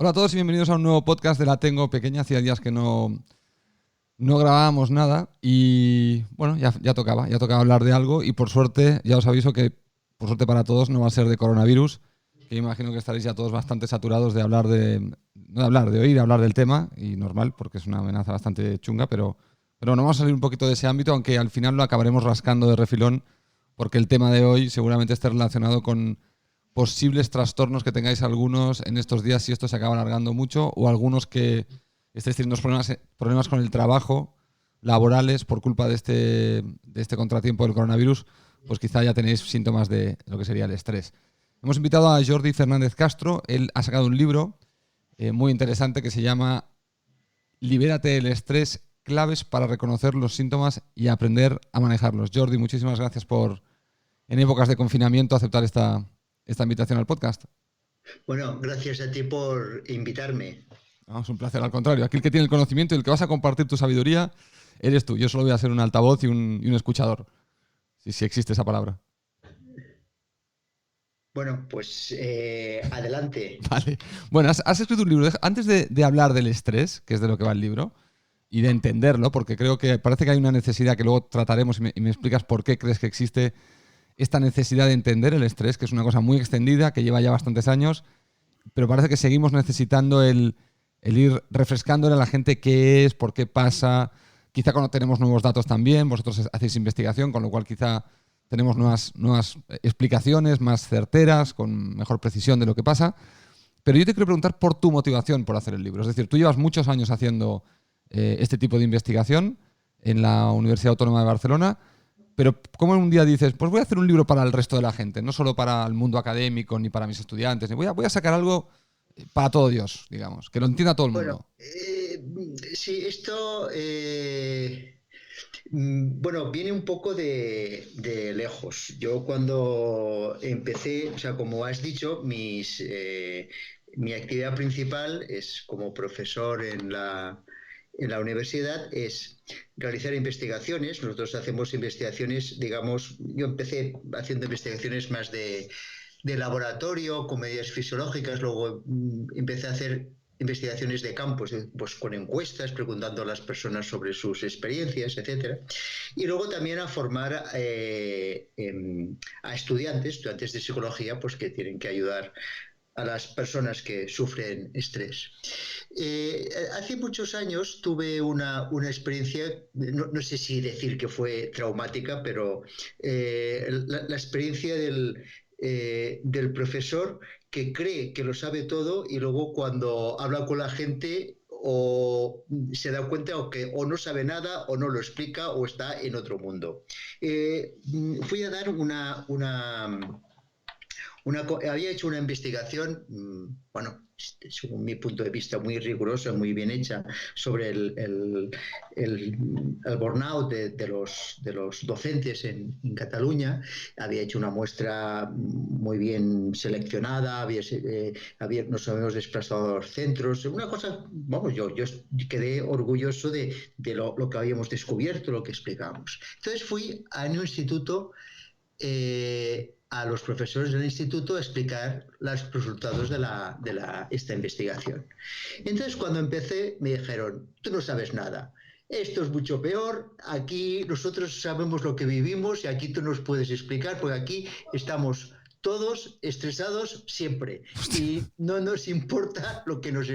Hola a todos y bienvenidos a un nuevo podcast de La Tengo Pequeña. Hacía días que no grabábamos nada y bueno, ya tocaba hablar de algo y por suerte, ya os aviso que por suerte para todos no va a ser de coronavirus, que imagino que estaréis ya todos bastante saturados de oír hablar del tema, y normal porque es una amenaza bastante chunga, pero no vamos a salir un poquito de ese ámbito, aunque al final lo acabaremos rascando de refilón porque el tema de hoy seguramente esté relacionado con posibles trastornos que tengáis algunos en estos días si esto se acaba alargando mucho, o algunos que estéis teniendo problemas con el trabajo, laborales, por culpa de este contratiempo del coronavirus, pues quizá ya tenéis síntomas de lo que sería el estrés. Hemos invitado a Jordi Fernández Castro. Él ha sacado un libro muy interesante que se llama Libérate del estrés, claves para reconocer los síntomas y aprender a manejarlos. Jordi, muchísimas gracias por, en épocas de confinamiento, aceptar esta invitación al podcast. Bueno, gracias a ti por invitarme. No, es un placer, al contrario. Aquí el que tiene el conocimiento y el que vas a compartir tu sabiduría eres tú. Yo solo voy a ser un altavoz y un escuchador, si existe esa palabra. Bueno, pues adelante. Vale. Bueno, has escrito un libro. Antes de hablar del estrés, que es de lo que va el libro, y de entenderlo, porque creo que parece que hay una necesidad que luego trataremos y me explicas por qué crees que existe esta necesidad de entender el estrés, que es una cosa muy extendida, que lleva ya bastantes años, pero parece que seguimos necesitando el ir refrescándole a la gente qué es, por qué pasa. Quizá cuando tenemos nuevos datos también, vosotros hacéis investigación, con lo cual quizá tenemos nuevas explicaciones más certeras, con mejor precisión de lo que pasa. Pero yo te quiero preguntar por tu motivación por hacer el libro. Es decir, tú llevas muchos años haciendo este tipo de investigación en la Universidad Autónoma de Barcelona, pero ¿cómo un día dices, pues voy a hacer un libro para el resto de la gente, no solo para el mundo académico ni para mis estudiantes, voy a sacar algo para todo Dios, digamos, que lo entienda todo el Bueno, mundo? sí, esto, bueno, viene un poco de lejos. Yo cuando empecé, o sea, como has dicho, mi actividad principal es como profesor en la universidad, es realizar investigaciones. Nosotros hacemos investigaciones, digamos, yo empecé haciendo investigaciones más de laboratorio, con medidas fisiológicas, luego empecé a hacer investigaciones de campo, pues con encuestas, preguntando a las personas sobre sus experiencias, etcétera. Y luego también a formar a estudiantes de psicología, pues que tienen que ayudar a las personas que sufren estrés. Hace muchos años tuve una experiencia, no sé si decir que fue traumática, pero la experiencia del profesor que cree que lo sabe todo y luego cuando habla con la gente o se da cuenta o no sabe nada o no lo explica o está en otro mundo. Fui a dar había hecho una investigación, bueno, según mi punto de vista, muy rigurosa, muy bien hecha, sobre el burnout de los docentes en Cataluña. Había hecho una muestra muy bien seleccionada, nos habíamos desplazado a los centros, una cosa, vamos, yo quedé orgulloso de lo que habíamos descubierto, lo que explicamos. Entonces fui a un instituto a los profesores del instituto a explicar los resultados de esta investigación. Entonces, cuando empecé, me dijeron, tú no sabes nada. Esto es mucho peor, aquí nosotros sabemos lo que vivimos y aquí tú nos puedes explicar, porque aquí estamos todos estresados siempre y no nos importa lo que nos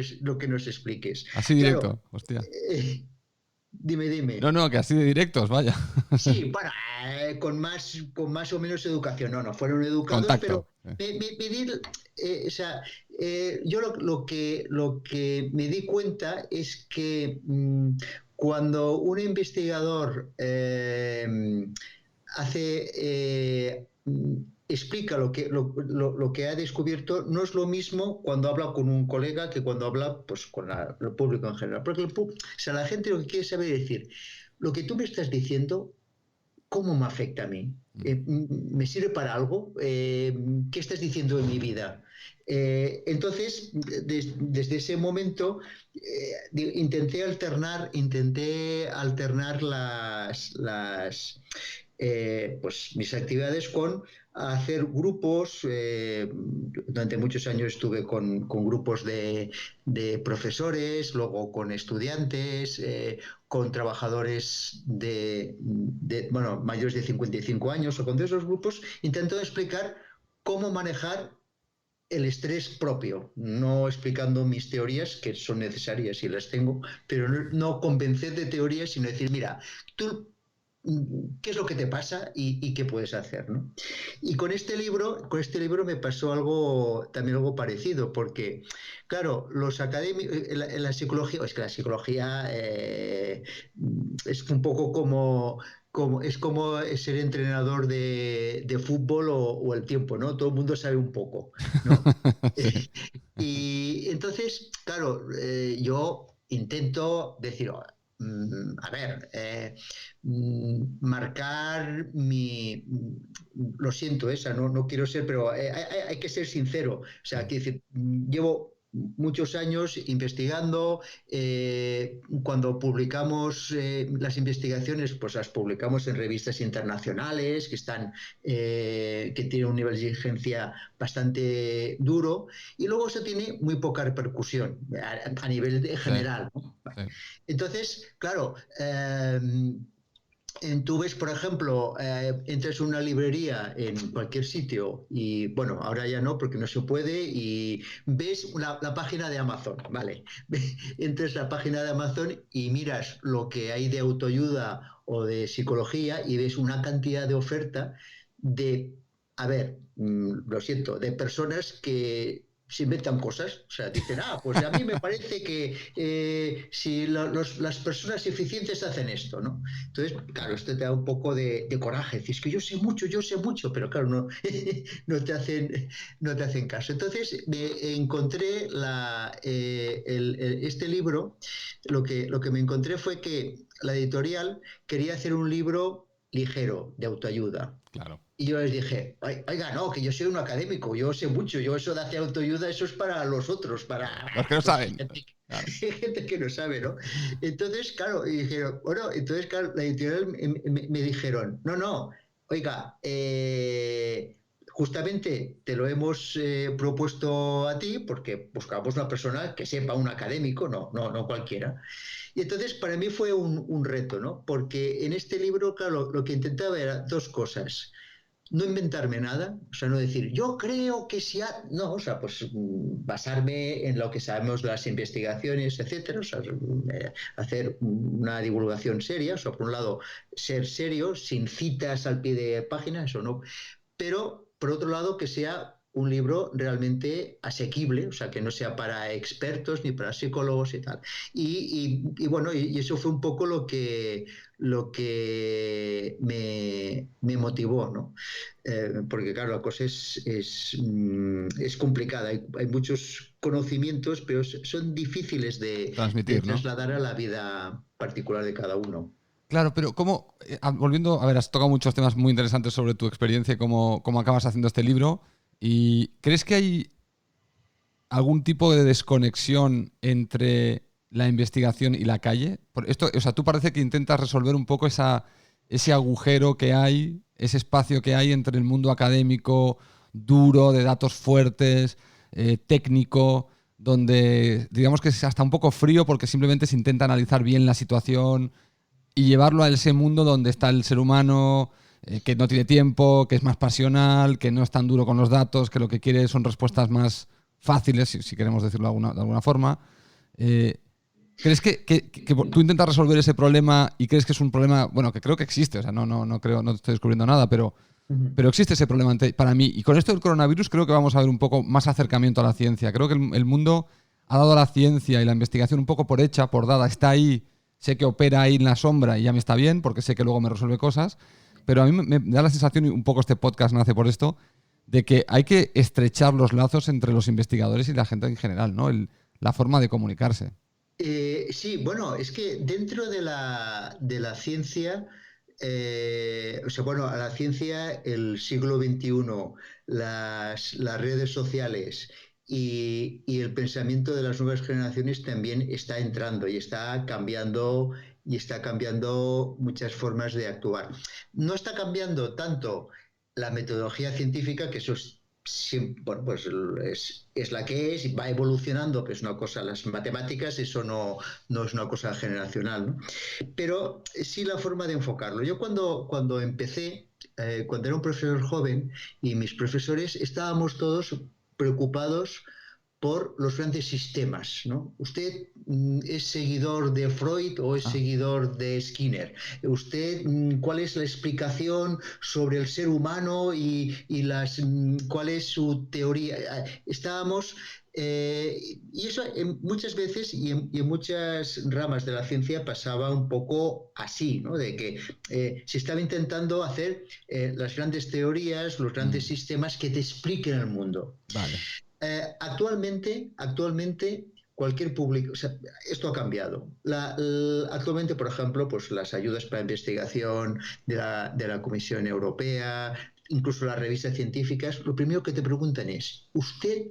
expliques. Así Claro, directo, hostia. dime. No, que así de directos, vaya. Sí, bueno, con más o menos educación. No, fueron educados, pero Contacto. o sea, yo lo que me di cuenta es que cuando un investigador hace, explica lo que ha descubierto, no es lo mismo cuando habla con un colega que cuando habla pues, con el público en general. Porque o sea, la gente lo que quiere saber es decir, lo que tú me estás diciendo, ¿cómo me afecta a mí? ¿Me sirve para algo? ¿Qué estás diciendo en mi vida? Entonces, desde ese momento, intenté alternar pues, mis actividades con a hacer grupos. Durante muchos años estuve con grupos de profesores, luego con estudiantes, con trabajadores bueno, mayores de 55 años, o con todos esos grupos, intento explicar cómo manejar el estrés propio, no explicando mis teorías, que son necesarias y las tengo, pero no convencer de teorías, sino decir, mira, tú qué es lo que te pasa y qué puedes hacer, ¿no? Y con este libro me pasó también algo parecido, porque, claro, los académicos, en la psicología, es que la psicología es un poco como ser entrenador de fútbol o el tiempo, ¿no? Todo el mundo sabe un poco, ¿no? Sí, Y entonces, claro, yo intento decir, "Oh, a ver, marcar lo siento, esa, no quiero ser, pero hay que ser sincero. O sea, sí, quiero decir, llevo muchos años investigando. Cuando publicamos las investigaciones, pues las publicamos en revistas internacionales que tienen un nivel de exigencia bastante duro, y luego eso tiene muy poca repercusión a nivel sí, general, ¿no? sí. Entonces, claro, tú ves, por ejemplo, entras en una librería en cualquier sitio y, bueno, ahora ya no porque no se puede, y ves la página de Amazon, ¿vale? Entras a la página de Amazon y miras lo que hay de autoayuda o de psicología y ves una cantidad de oferta de, a ver, lo siento, de personas que se inventan cosas. O sea, dicen, pues a mí me parece que si las personas eficientes hacen esto, ¿no? Entonces, claro, esto te da un poco de coraje. Dices que yo sé mucho, pero claro, no, no te hacen caso. Entonces, me encontré este libro. Lo que me encontré fue que la editorial quería hacer un libro ligero de autoayuda. Claro. Y yo les dije, oiga, no, que yo soy un académico, yo sé mucho, yo eso de hacer autoayuda, eso es para los otros, Los que no pues, saben. gente, Claro. gente que no sabe, ¿no? Entonces, claro, y dijeron, bueno, entonces, claro, la editorial me dijeron, no, no, oiga, justamente te lo hemos propuesto a ti porque buscamos una persona que sepa, un académico, no cualquiera. Y entonces para mí fue un reto, ¿no? Porque en este libro, claro, lo que intentaba era dos cosas: no inventarme nada, o sea, no decir, yo creo que si no, o sea, pues basarme en lo que sabemos de las investigaciones, etcétera, o sea, hacer una divulgación seria. O sea, por un lado, ser serio, sin citas al pie de página, eso no, pero por otro lado que sea un libro realmente asequible, o sea, que no sea para expertos ni para psicólogos y tal. Bueno, y eso fue un poco lo que me motivó, ¿no? Porque claro, la cosa es complicada. Hay muchos conocimientos, pero son difíciles de Transmitir, ¿no? trasladar a la vida particular de cada uno. Claro, pero ¿cómo, volviendo, a ver, has tocado muchos temas muy interesantes sobre tu experiencia y cómo acabas haciendo este libro? ¿Y crees que hay algún tipo de desconexión entre la investigación y la calle? Esto, o sea, tú parece que intentas resolver un poco ese agujero que hay, ese espacio que hay entre el mundo académico duro, de datos fuertes, técnico, donde digamos que es hasta un poco frío porque simplemente se intenta analizar bien la situación y llevarlo a ese mundo donde está el ser humano, que no tiene tiempo, que es más pasional, que no es tan duro con los datos, que lo que quiere son respuestas más fáciles, si queremos decirlo de alguna forma. Eh, ¿Crees que tú intentas resolver ese problema y crees que es un problema, bueno, que creo que existe? O sea, no creo, no estoy descubriendo nada, pero existe ese problema para mí. Y con esto del coronavirus creo que vamos a ver un poco más acercamiento a la ciencia. Creo que el mundo ha dado a la ciencia y la investigación un poco por hecha, por dada. Está ahí, sé que opera ahí en la sombra y ya me está bien, porque sé que luego me resuelve cosas. Pero a mí me da la sensación, y un poco este podcast nace por esto, de que hay que estrechar los lazos entre los investigadores y la gente en general, ¿no? La forma de comunicarse. Sí, bueno, es que dentro de la ciencia, o sea, bueno, a la ciencia, el siglo XXI, las redes sociales y el pensamiento de las nuevas generaciones también está entrando y está cambiando muchas formas de actuar. No está cambiando tanto la metodología científica, que eso es, bueno, pues es la que es y va evolucionando, que es una cosa, las matemáticas, eso no es una cosa generacional, ¿no? Pero sí la forma de enfocarlo. Yo cuando empecé, cuando era un profesor joven, y mis profesores estábamos todos preocupados por los grandes sistemas, ¿no? ¿Usted es seguidor de Freud o es Ah, seguidor de Skinner? ¿Usted cuál es la explicación sobre el ser humano cuál es su teoría? Estábamos y eso muchas veces y en muchas ramas de la ciencia pasaba un poco así, ¿no? De que se estaba intentando hacer las grandes teorías, los grandes mm, sistemas que te expliquen el mundo. vale, Actualmente cualquier público, o sea, esto ha cambiado. Actualmente, por ejemplo, pues las ayudas para investigación de la Comisión Europea, incluso las revistas científicas, lo primero que te preguntan es, ¿usted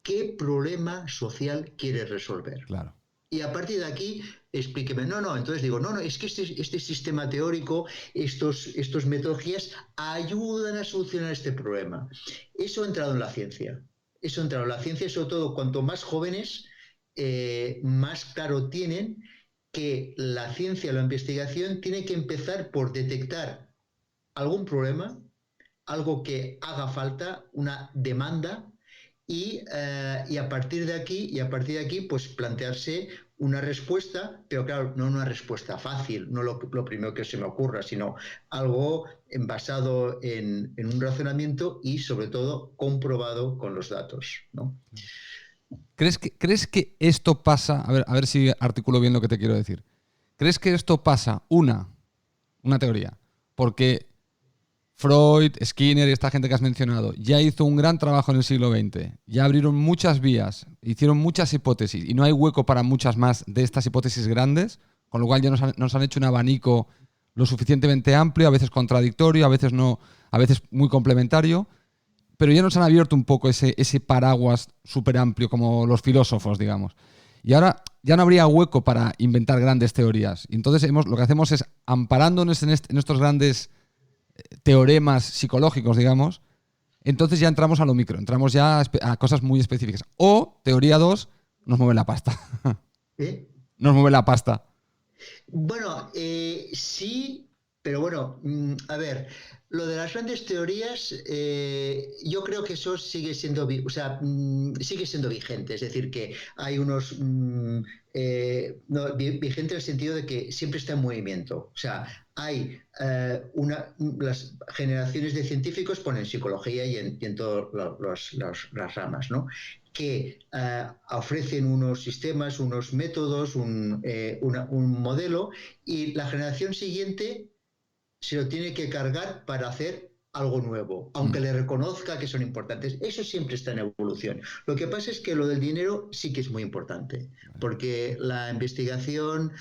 qué problema social quiere resolver? claro. Y a partir de aquí, explíqueme. No, no, entonces digo, no, no, es que este sistema teórico, estos metodologías ayudan a solucionar este problema. Eso ha entrado en la ciencia. Eso ha entrado en la ciencia, sobre todo cuanto más jóvenes, más claro tienen que la ciencia, la investigación, tiene que empezar por detectar algún problema, algo que haga falta, una demanda, y a partir de aquí, pues plantearse una respuesta, pero claro, no una respuesta fácil, no lo primero que se me ocurra, sino algo basado en un razonamiento y sobre todo comprobado con los datos, ¿no? ¿Crees que esto pasa? A ver si articulo bien lo que te quiero decir. ¿Crees que esto pasa, una teoría, porque Freud, Skinner y esta gente que has mencionado ya hizo un gran trabajo en el siglo XX, ya abrieron muchas vías, hicieron muchas hipótesis y no hay hueco para muchas más de estas hipótesis grandes, con lo cual ya nos han hecho un abanico lo suficientemente amplio, a veces contradictorio, a veces no, a veces muy complementario, pero ya nos han abierto un poco ese paraguas súper amplio como los filósofos, digamos. Y ahora ya no habría hueco para inventar grandes teorías. Y entonces lo que hacemos es, amparándonos en estos grandes teoremas psicológicos, digamos, entonces ya entramos a lo micro, entramos ya a cosas muy específicas. O, teoría 2, nos mueve la pasta. ¿Eh? Nos mueve la pasta. Bueno, sí, pero bueno, a ver, lo de las grandes teorías, yo creo que eso sigue siendo, o sea, sigue siendo vigente. Es decir, que hay unos no, vigente en el sentido de que siempre está en movimiento. O sea, hay las generaciones de científicos, ponen psicología y en todas las ramas, ¿no? Que ofrecen unos sistemas, unos métodos, un modelo, y la generación siguiente se lo tiene que cargar para hacer algo nuevo, aunque Mm, le reconozca que son importantes. Eso siempre está en evolución. Lo que pasa es que lo del dinero sí que es muy importante, porque la investigación,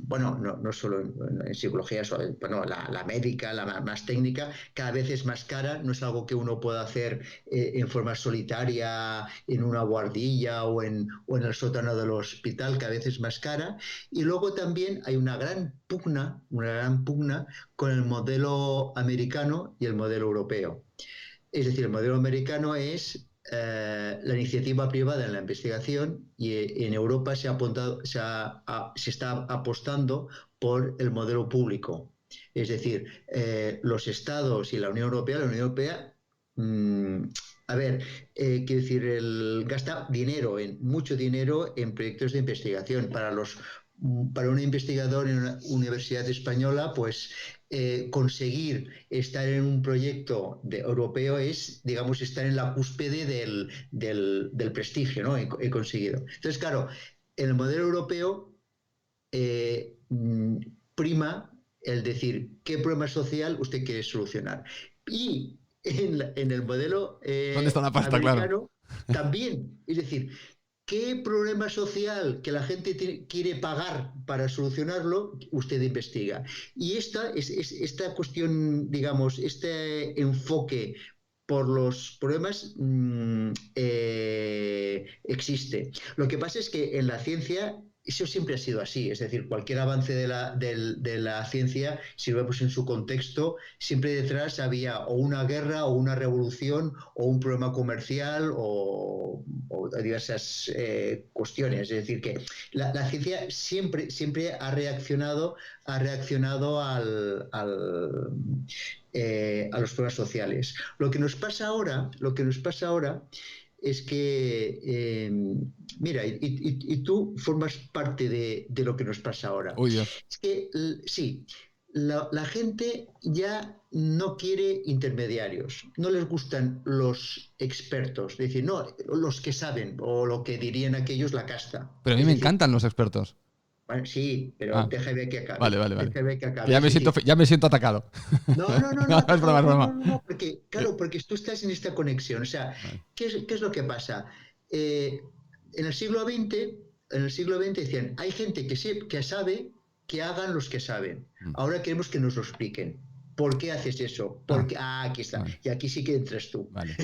bueno, no solo en psicología, bueno, la médica, la más técnica, cada vez es más cara, no es algo que uno pueda hacer en forma solitaria en una guardilla o en el sótano del hospital, cada vez es más cara. Y luego también hay una gran pugna con el modelo americano y el modelo europeo. Es decir, el modelo americano es la iniciativa privada en la investigación, y en Europa se está apostando por el modelo público. Es decir, los estados y la Unión Europea, mmm, a ver, quiero decir, gasta mucho dinero en proyectos de investigación. Para un investigador en una universidad española, pues conseguir estar en un proyecto europeo es, digamos, estar en la cúspide del prestigio, ¿no? He conseguido. Entonces, claro, en el modelo europeo eh, prima el decir qué problema social usted quiere solucionar. Y en el modelo ¿Dónde está la pasta? Claro. americano también, es decir, ¿qué problema social que la gente quiere pagar para solucionarlo? Usted investiga. Y esta cuestión, digamos, este enfoque por los problemas existe. Lo que pasa es que en la ciencia eso siempre ha sido así, es decir, cualquier avance de la ciencia, si lo vemos en su contexto, siempre detrás había o una guerra o una revolución o un problema comercial o diversas cuestiones. Es decir, que la ciencia siempre ha reaccionado a los problemas sociales. Lo que nos pasa ahora es que, mira, y tú formas parte de lo que nos pasa ahora. Uy, Dios. Es que, sí, la gente ya no quiere intermediarios, no les gustan los expertos, es decir, no, los que saben, o lo que dirían aquellos la casta. Pero a mí Es me decir, encantan los expertos. bueno, sí, pero Ah, déjame que acabe. vale. Déjame que Que acabe. Ya Es me siento, decir, ya me siento atacado. no, no, no, No, no, es broma, es broma. no, porque, claro, porque tú estás en esta conexión. O sea, Vale. ¿qué es lo que pasa? En el siglo XX decían, hay gente que sabe, que hagan los que saben. Ahora queremos que nos lo expliquen. ¿Por qué haces eso? Porque, aquí está. Vale. Y aquí sí que entras tú. Vale.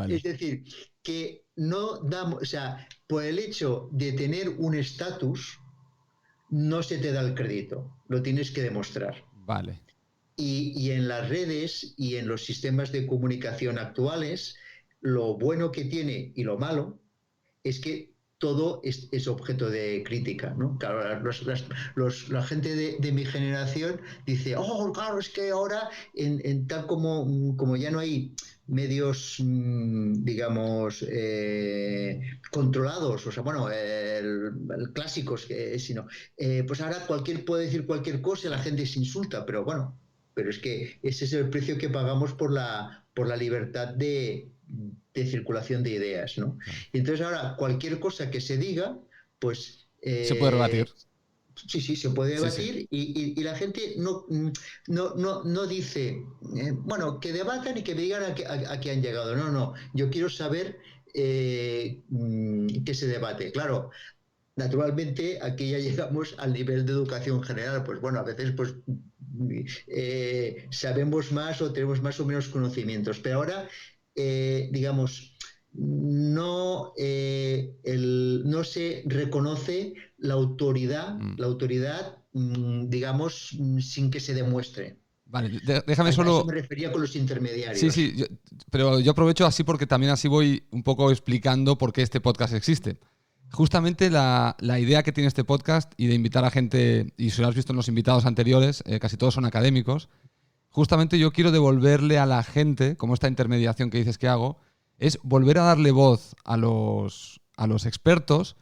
Es decir, que no damos, o sea, por el hecho de tener un estatus, no se te da el crédito. Lo tienes que demostrar. Vale. Y en las redes y en los sistemas de comunicación actuales, lo bueno que tiene y lo malo es que todo es objeto de crítica, ¿no? Claro, la gente de mi generación dice, oh, claro, es que ahora, tal como ya no hay medios, digamos, controlados, o sea, bueno, el clásicos, sino, pues ahora puede decir cualquier cosa y la gente se insulta, pero bueno, pero es que ese es el precio que pagamos por la libertad de circulación de ideas, ¿no? Y entonces ahora cualquier cosa que se diga, pues Se puede rebatir. sí, se puede debatir. Sí. Y la gente no dice, bueno, que debatan y que me digan a qué han llegado. No, yo quiero saber qué se debate. Claro, naturalmente aquí ya llegamos al nivel de educación general, pues bueno, a veces pues sabemos más o tenemos más o menos conocimientos, pero ahora digamos no se reconoce la autoridad digamos sin que se demuestre. Vale, déjame A eso solo... me refería con los intermediarios. Sí, pero yo aprovecho así porque también así voy un poco explicando por qué este podcast existe. Justamente la idea que tiene este podcast y de invitar a gente, y si lo has visto en los invitados anteriores, casi todos son académicos, justamente yo quiero devolverle a la gente, como esta intermediación que dices que hago, es volver a darle voz a los expertos,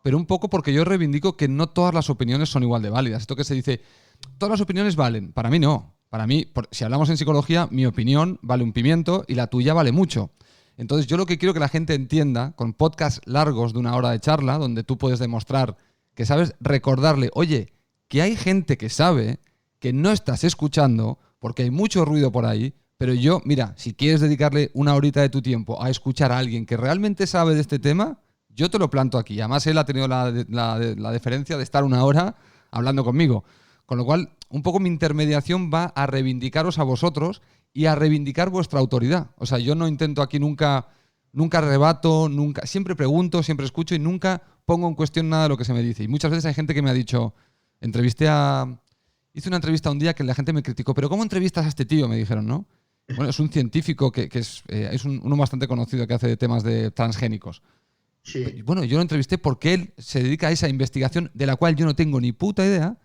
pero un poco porque yo reivindico que no todas las opiniones son igual de válidas. Esto que se dice, todas las opiniones valen. Para mí no. Para mí, si hablamos en psicología, mi opinión vale un pimiento y la tuya vale mucho. Entonces yo lo que quiero que la gente entienda, con podcasts largos de 1 hora de charla, donde tú puedes demostrar que sabes, recordarle, oye, que hay gente que sabe, que no estás escuchando, porque hay mucho ruido por ahí, pero yo, mira, si quieres dedicarle 1 horita de tu tiempo a escuchar a alguien que realmente sabe de este tema, yo te lo planto aquí. Además, él ha tenido la deferencia de estar 1 hora hablando conmigo. Con lo cual, un poco mi intermediación va a reivindicaros a vosotros y a reivindicar vuestra autoridad. O sea, yo no intento aquí nunca rebato, siempre pregunto, siempre escucho y nunca pongo en cuestión nada de lo que se me dice. Y muchas veces hay gente que me ha dicho, hice una entrevista un día que la gente me criticó, pero ¿cómo entrevistas a este tío? Me dijeron, ¿no? Bueno, es un científico que es uno bastante conocido que hace temas de transgénicos. Sí. Bueno, yo lo entrevisté porque él se dedica a esa investigación de la cual yo no tengo ni puta idea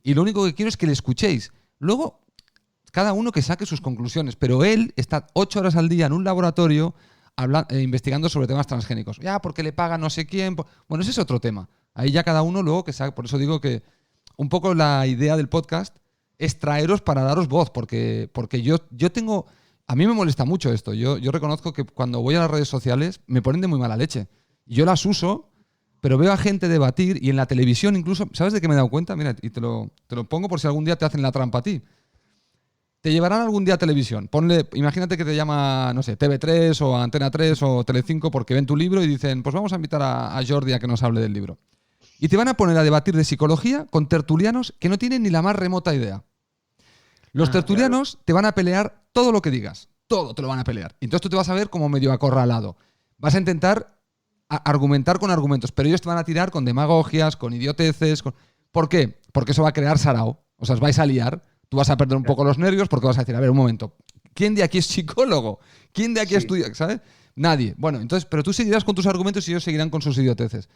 y lo único que quiero es que le escuchéis. Luego, cada uno que saque sus conclusiones, pero él está 8 horas al día en un laboratorio investigando sobre temas transgénicos. Ya, porque le paga no sé quién. Bueno, ese es otro tema. Ahí ya cada uno luego que saque. Por eso digo que un poco la idea del podcast es traeros para daros voz, porque yo tengo... A mí me molesta mucho esto. Yo reconozco que cuando voy a las redes sociales me ponen de muy mala leche. Yo las uso, pero veo a gente debatir y en la televisión incluso... ¿Sabes de qué me he dado cuenta? Mira, y te lo pongo por si algún día te hacen la trampa a ti. Te llevarán algún día a televisión. Imagínate que te llama, no sé, TV3 o Antena 3 o Telecinco porque ven tu libro y dicen, pues vamos a invitar a Jordi a que nos hable del libro. Y te van a poner a debatir de psicología con tertulianos que no tienen ni la más remota idea. Los tertulianos te van a pelear todo lo que digas. Todo te lo van a pelear. Y entonces tú te vas a ver como medio acorralado. Vas a intentar argumentar con argumentos, pero ellos te van a tirar con demagogias, con idioteces. ¿Por qué? Porque eso va a crear sarao. O sea, os vais a liar, tú vas a perder un poco los nervios porque vas a decir, a ver, un momento, ¿quién de aquí es psicólogo? ¿Quién de aquí estudia? ¿Sabes? Nadie. Bueno, entonces, pero tú seguirás con tus argumentos y ellos seguirán con sus idioteces.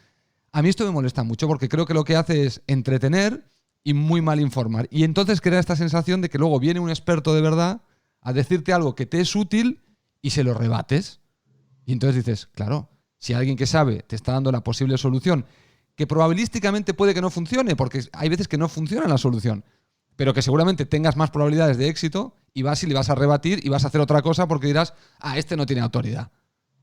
A mí esto me molesta mucho porque creo que lo que hace es entretener y muy mal informar. Y entonces crea esta sensación de que luego viene un experto de verdad a decirte algo que te es útil y se lo rebates. Y entonces dices, claro, si alguien que sabe te está dando la posible solución, que probabilísticamente puede que no funcione, porque hay veces que no funciona la solución, pero que seguramente tengas más probabilidades de éxito y vas y le vas a rebatir y vas a hacer otra cosa porque dirás, este no tiene autoridad.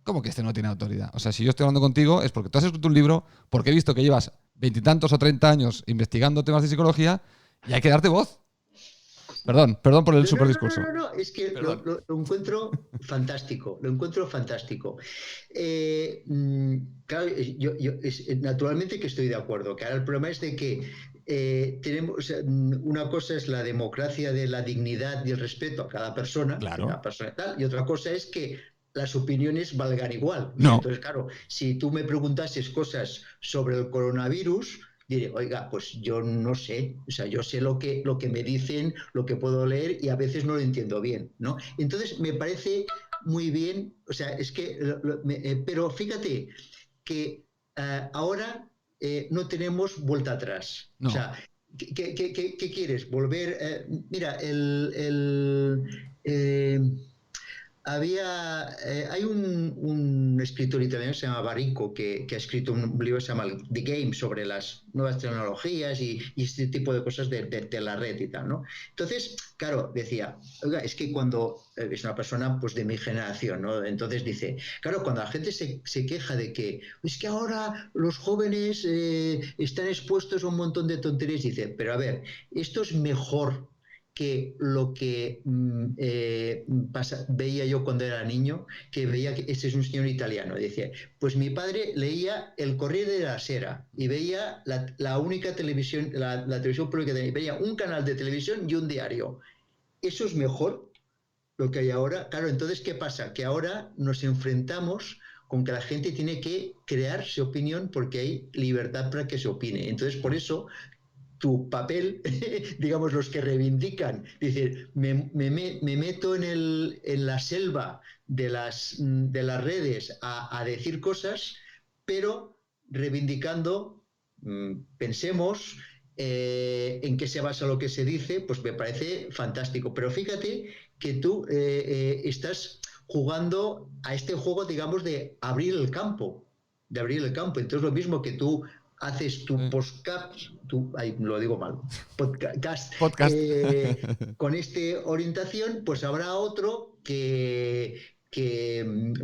¿Cómo que este no tiene autoridad? O sea, si yo estoy hablando contigo es porque tú has escrito un libro, porque he visto que llevas 20 y tantos o 30 años investigando temas de psicología y hay que darte voz. Perdón por el superdiscurso. No, es que lo encuentro fantástico, lo encuentro fantástico. Claro, naturalmente que estoy de acuerdo, que ahora el problema es de que tenemos, o sea, una cosa es la democracia de la dignidad y el respeto a cada persona, claro, una persona tal, y otra cosa es que las opiniones valgan igual. No. Entonces, claro, si tú me preguntases cosas sobre el coronavirus, diré, oiga, pues yo no sé, o sea, yo sé lo que me dicen, lo que puedo leer y a veces no lo entiendo bien, ¿no? Entonces me parece muy bien, o sea, es que, pero fíjate que ahora no tenemos vuelta atrás, No. O sea, ¿qué quieres? Volver, mira, hay un escritor italiano que se llama Baricco que ha escrito un libro que se llama The Game sobre las nuevas tecnologías y este tipo de cosas de la red y tal, ¿no? Entonces, claro, decía, oiga, es que cuando es una persona pues de mi generación, ¿no? Entonces dice, claro, cuando la gente se queja de que es que ahora los jóvenes están expuestos a un montón de tonterías, dice, pero a ver, esto es mejor que lo que veía yo cuando era niño, que veía que ese es un señor italiano, decía, pues mi padre leía el Corriere della Sera y veía la única televisión, la televisión pública, veía un canal de televisión y un diario. Eso es mejor lo que hay ahora. Claro, entonces, ¿qué pasa? Que ahora nos enfrentamos con que la gente tiene que crearse opinión porque hay libertad para que se opine. Entonces, por eso tu papel, digamos, los que reivindican, decir, me meto en la selva de las redes a decir cosas, pero reivindicando, pensemos en qué se basa lo que se dice, pues me parece fantástico. Pero fíjate que tú estás jugando a este juego, digamos, de abrir el campo. Entonces, lo mismo que tú haces tu podcast, lo digo mal, podcast. Con esta orientación, pues habrá otro que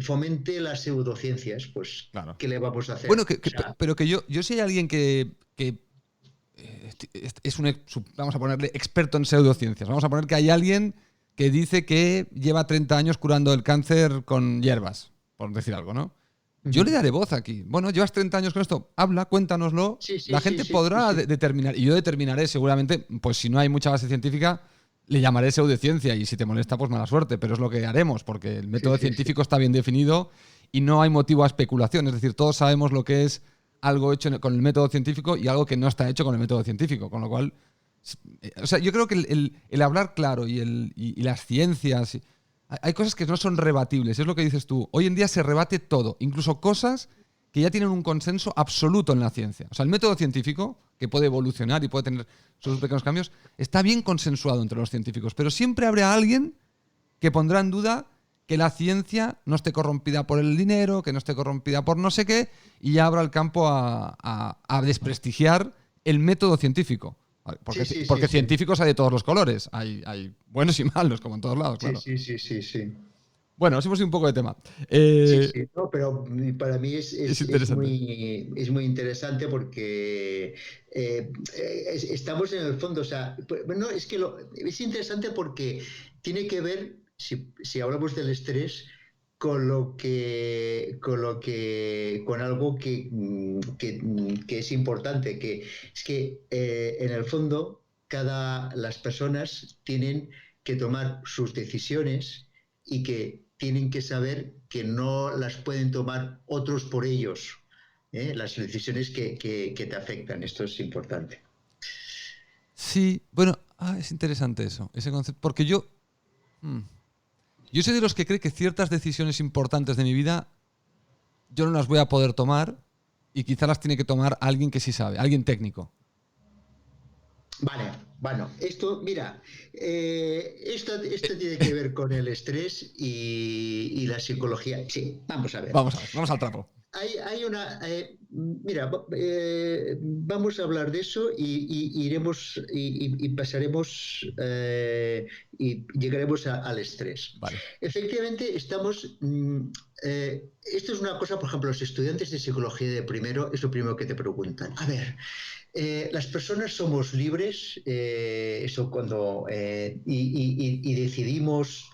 fomente las pseudociencias. Pues, claro. ¿qué le vamos a hacer? Bueno, pero que yo si hay alguien que es vamos a ponerle experto en pseudociencias. Vamos a poner que hay alguien que dice que lleva 30 años curando el cáncer con hierbas, por decir algo, ¿no? Yo le daré voz aquí. Bueno, llevas 30 años con esto, habla, cuéntanoslo. La gente podrá determinar, y yo determinaré seguramente, pues si no hay mucha base científica, le llamaré pseudociencia, y si te molesta, pues mala suerte, pero es lo que haremos, porque el método científico está bien definido y no hay motivo a especulación. Es decir, todos sabemos lo que es algo hecho con el método científico y algo que no está hecho con el método científico, con lo cual, o sea, yo creo que el hablar claro y las ciencias, hay cosas que no son rebatibles, es lo que dices tú. Hoy en día se rebate todo, incluso cosas que ya tienen un consenso absoluto en la ciencia. O sea, el método científico, que puede evolucionar y puede tener sus pequeños cambios, está bien consensuado entre los científicos, pero siempre habrá alguien que pondrá en duda que la ciencia no esté corrompida por el dinero, que no esté corrompida por no sé qué, y ya abra el campo a desprestigiar el método científico. Porque científicos hay de todos los colores. Hay buenos y malos, como en todos lados, claro. Sí. Bueno, nos hemos ido un poco de tema. No, pero para mí es muy interesante porque estamos en el fondo, o sea, no, es que es interesante porque tiene que ver, si hablamos del estrés, con algo que es importante, que es que en el fondo las personas tienen que tomar sus decisiones y que tienen que saber que no las pueden tomar otros por ellos, las decisiones que te afectan. Esto es importante. Sí, bueno, es interesante eso, ese concepto, porque yo soy de los que cree que ciertas decisiones importantes de mi vida yo no las voy a poder tomar y quizá las tiene que tomar alguien que sí sabe, alguien técnico. Vale, bueno, mira, esto tiene que ver con el estrés y la psicología. Sí, vamos a ver. Vamos al trapo. Hay una. Mira, vamos a hablar de eso y iremos y pasaremos y llegaremos al estrés. Vale. Efectivamente, esto es una cosa, por ejemplo, los estudiantes de psicología de primero es lo primero que te preguntan. A ver. Las personas somos libres, eso cuando y decidimos,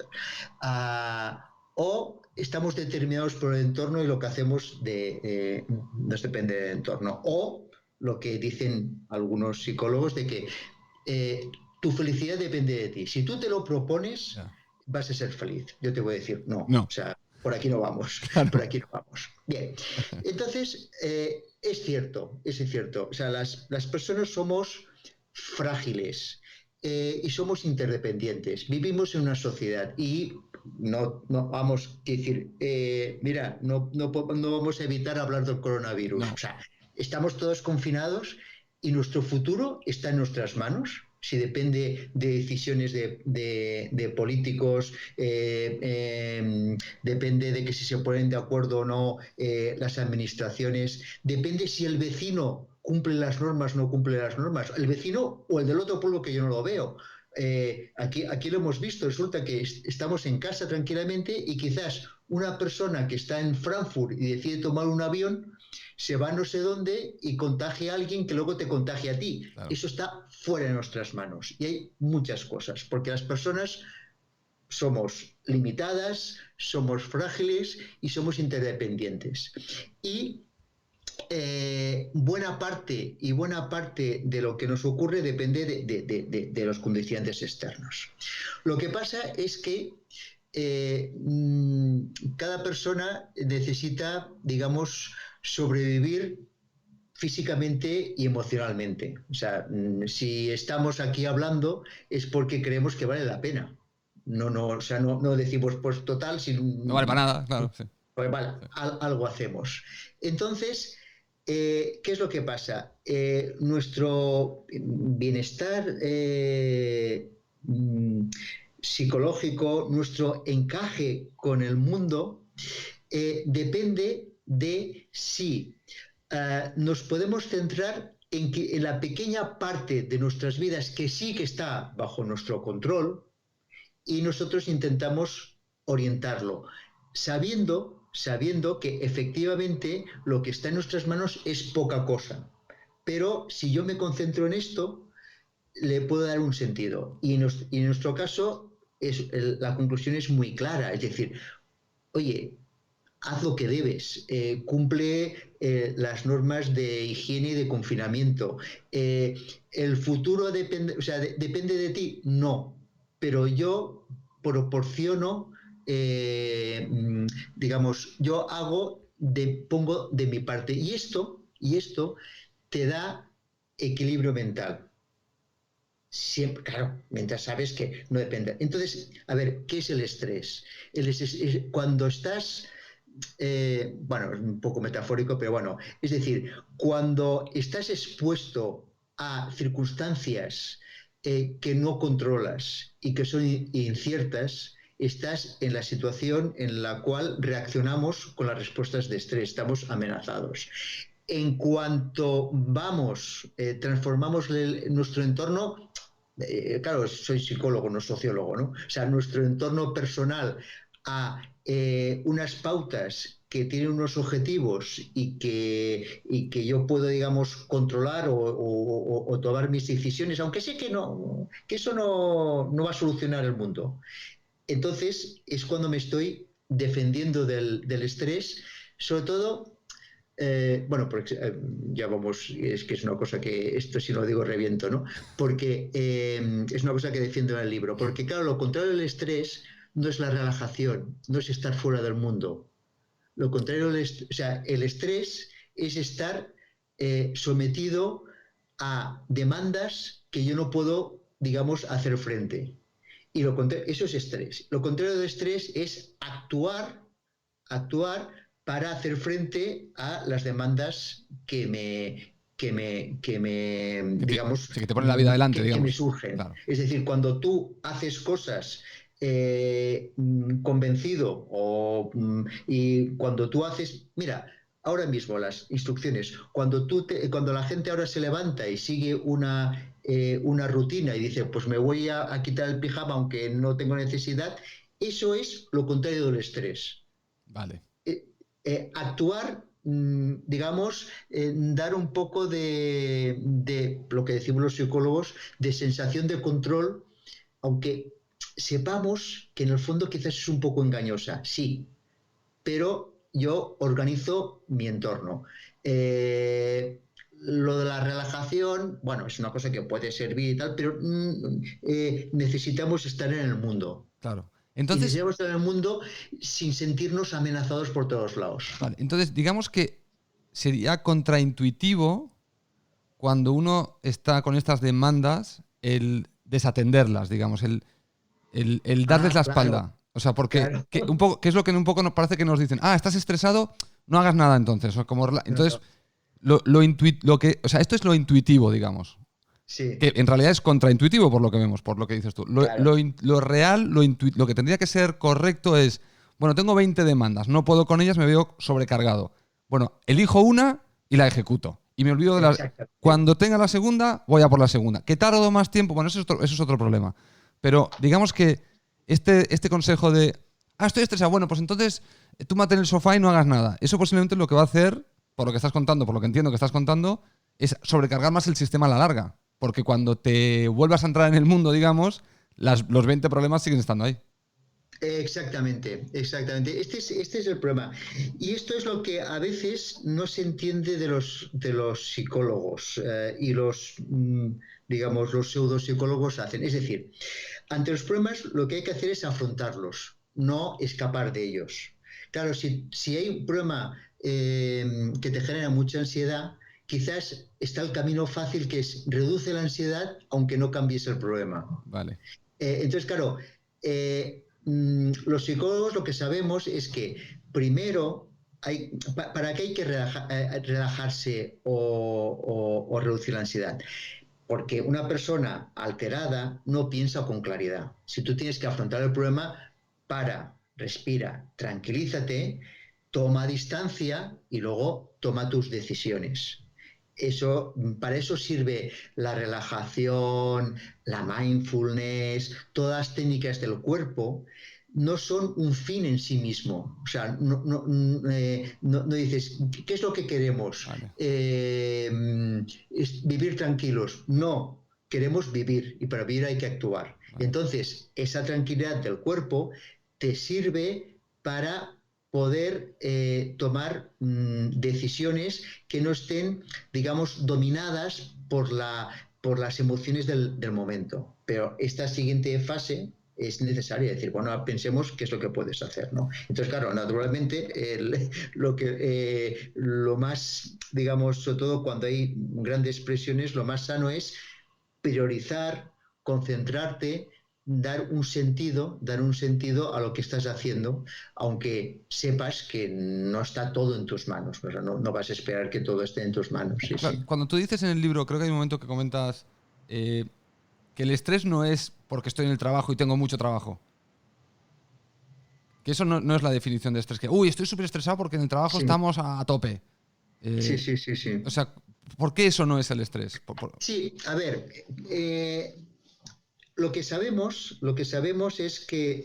o estamos determinados por el entorno y lo que hacemos nos depende del entorno, o lo que dicen algunos psicólogos de que tu felicidad depende de ti. Si tú te lo propones, vas a ser feliz. Yo te voy a decir no. O sea, por aquí no vamos, claro. Por aquí no vamos. Bien, entonces es cierto. O sea, las personas somos frágiles y somos interdependientes. Vivimos en una sociedad y no vamos a decir, mira, no vamos a evitar hablar del coronavirus. No. O sea, estamos todos confinados y nuestro futuro está en nuestras manos. Si depende de decisiones de políticos, depende de que si se ponen de acuerdo o no las administraciones, depende si el vecino cumple las normas o no cumple las normas, el vecino o el del otro pueblo que yo no lo veo. Aquí lo hemos visto, resulta que estamos en casa tranquilamente y quizás una persona que está en Frankfurt y decide tomar un avión se va no sé dónde y contagia a alguien que luego te contagia a ti. Claro. Eso está fuera de nuestras manos. Y hay muchas cosas, porque las personas somos limitadas, somos frágiles y somos interdependientes. Y buena parte de lo que nos ocurre depende de los condicionantes externos. Lo que pasa es que cada persona necesita, digamos, sobrevivir físicamente y emocionalmente. O sea, si estamos aquí hablando es porque creemos que vale la pena. O sea, no decimos, pues total, no vale para nada, claro. Sí. Pues vale, sí. Algo hacemos. Entonces, ¿qué es lo que pasa? Nuestro bienestar psicológico, nuestro encaje con el mundo, depende de si nos podemos centrar en la pequeña parte de nuestras vidas que sí que está bajo nuestro control y nosotros intentamos orientarlo, sabiendo que efectivamente lo que está en nuestras manos es poca cosa. Pero si yo me concentro en esto, le puedo dar un sentido. Y en nuestro caso, la conclusión es muy clara. Es decir, oye, haz lo que debes, cumple las normas de higiene y de confinamiento. ¿El futuro depende de ti? No, pero yo proporciono, digamos, yo pongo de mi parte. Y esto te da equilibrio mental. Siempre, claro, mientras sabes que no depende. Entonces, a ver, ¿qué es el estrés? El estrés es cuando estás... bueno, es un poco metafórico, pero bueno, es decir, cuando estás expuesto a circunstancias que no controlas y que son inciertas, estás en la situación en la cual reaccionamos con las respuestas de estrés, estamos amenazados. En cuanto transformamos nuestro entorno, claro, soy psicólogo, no sociólogo, ¿no? O sea, nuestro entorno personal a unas pautas que tienen unos objetivos y que yo puedo, digamos, controlar o tomar mis decisiones, aunque sé que eso no va a solucionar el mundo. Entonces es cuando me estoy defendiendo del estrés, sobre todo, bueno, porque ya vamos, es que es una cosa que esto si no lo digo reviento, ¿no? Porque es una cosa que defiendo en el libro, porque claro, lo contrario del estrés no es la relajación, no es estar fuera del mundo. Lo contrario, o sea, el estrés es estar sometido a demandas que yo no puedo, digamos, hacer frente. Y eso es estrés. Lo contrario de estrés es actuar para hacer frente a las demandas digamos, sí, que te ponen la vida adelante, que me digamos. surgen. Claro. Es decir, cuando tú haces cosas convencido y cuando tú haces, mira, ahora mismo las instrucciones, cuando la gente ahora se levanta y sigue una rutina y dice, pues me voy a quitar el pijama aunque no tengo necesidad, eso es lo contrario del estrés. Vale. Actuar, digamos, dar un poco de lo que decimos los psicólogos, de sensación de control, aunque sepamos que en el fondo quizás es un poco engañosa, sí, pero yo organizo mi entorno. Lo de la relajación, bueno, es una cosa que puede servir y tal, pero necesitamos estar en el mundo. Claro. Y Entonces, necesitamos estar en el mundo sin sentirnos amenazados por todos lados. vale, entonces digamos que sería contraintuitivo cuando uno está con estas demandas el desatenderlas, digamos, el darles Ah, la claro, espalda. O sea, porque claro. un poco, ¿qué es lo que un poco nos parece que nos dicen? Ah, estás estresado, no hagas nada entonces. O como, entonces, No, o sea, esto es lo intuitivo, digamos. sí, Que en realidad es contraintuitivo por lo que vemos, por lo que dices tú. claro. Lo real, lo que tendría que ser correcto es, bueno, tengo 20 demandas, no puedo con ellas, me veo sobrecargado. Bueno, elijo una y la ejecuto. Y me olvido de la... Exactamente. Cuando tenga la segunda, voy a por la segunda. ¿Que tardo más tiempo? Bueno, eso es otro problema. Pero digamos que este consejo de, ah, estoy estresado, bueno, pues entonces tú mate en el sofá y no hagas nada. Eso posiblemente lo que va a hacer, por lo que estás contando, por lo que entiendo que estás contando, es sobrecargar más el sistema a la larga. Porque cuando te vuelvas a entrar en el mundo, digamos, los 20 problemas siguen estando ahí. Exactamente, exactamente. Este es el problema. Y esto es lo que a veces no se entiende de los psicólogos y digamos, los pseudopsicólogos hacen. Es decir, ante los problemas lo que hay que hacer es afrontarlos, no escapar de ellos. Claro, si hay un problema que te genera mucha ansiedad, quizás está el camino fácil que es reduce la ansiedad aunque no cambies el problema. Vale. Entonces, claro, los psicólogos lo que sabemos es que primero, ¿para qué hay que relajarse o reducir la ansiedad? Porque una persona alterada no piensa con claridad. Si tú tienes que afrontar el problema, respira, tranquilízate, toma distancia y luego toma tus decisiones. Para eso sirve la relajación, la mindfulness, todas las técnicas del cuerpo. No son un fin en sí mismo. O sea, no dices, ¿qué es lo que queremos? Vale. Vivir tranquilos. No, queremos vivir y para vivir hay que actuar. Vale. Entonces, esa tranquilidad del cuerpo te sirve para poder tomar decisiones que no estén, digamos, dominadas por las emociones del momento. Pero esta siguiente fase es necesaria decir, bueno, pensemos qué es lo que puedes hacer, ¿no? Entonces, claro, naturalmente, lo más, digamos, sobre todo cuando hay grandes presiones, lo más sano es priorizar, concentrarte, dar un sentido a lo que estás haciendo, aunque sepas que no está todo en tus manos. O sea, no vas a esperar que todo esté en tus manos. Sí, Claro, sí. cuando tú dices en el libro, creo que hay un momento que comentas que el estrés no es porque estoy en el trabajo y tengo mucho trabajo. Que eso no es la definición de estrés. Que, uy, estoy súper estresado porque en el trabajo Sí, estamos a tope. sí, Eh, sí, sí, sí. o sea, ¿por qué eso no es el estrés? Sí, a ver, lo que sabemos es que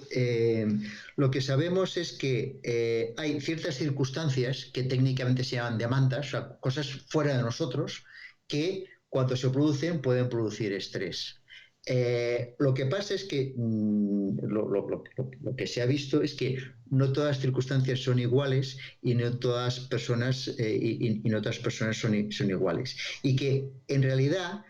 hay ciertas circunstancias que técnicamente se llaman demandas, o sea, cosas fuera de nosotros, que cuando se producen pueden producir estrés. Lo que pasa es que lo que se ha visto es que no todas las circunstancias son iguales y no todas personas y no todas las personas son iguales y que en realidad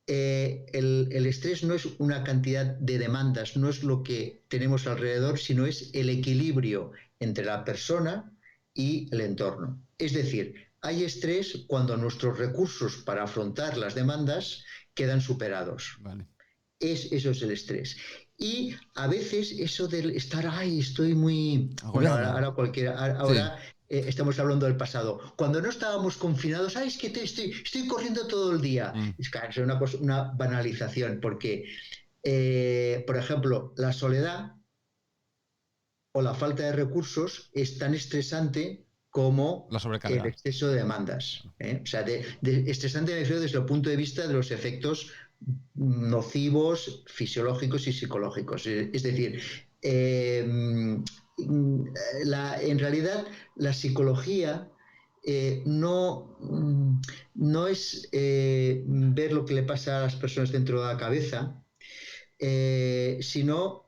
el estrés no es una cantidad de demandas, no es lo que tenemos alrededor, sino es el equilibrio entre la persona y el entorno. Es decir, hay estrés cuando nuestros recursos para afrontar las demandas quedan superados. Vale. Eso es el estrés. Y a veces eso de estar, ay, estoy muy... Bueno, ahora cualquiera... Ahora sí. Estamos hablando del pasado. Cuando no estábamos confinados, ay, es que estoy corriendo todo el día. Es claro, es una banalización, porque, por ejemplo, la soledad o la falta de recursos es tan estresante como el exceso de demandas. O sea, estresante me refiero desde el punto de vista de los efectos nocivos, fisiológicos y psicológicos. Es decir, en realidad la psicología no es ver lo que le pasa a las personas dentro de la cabeza, sino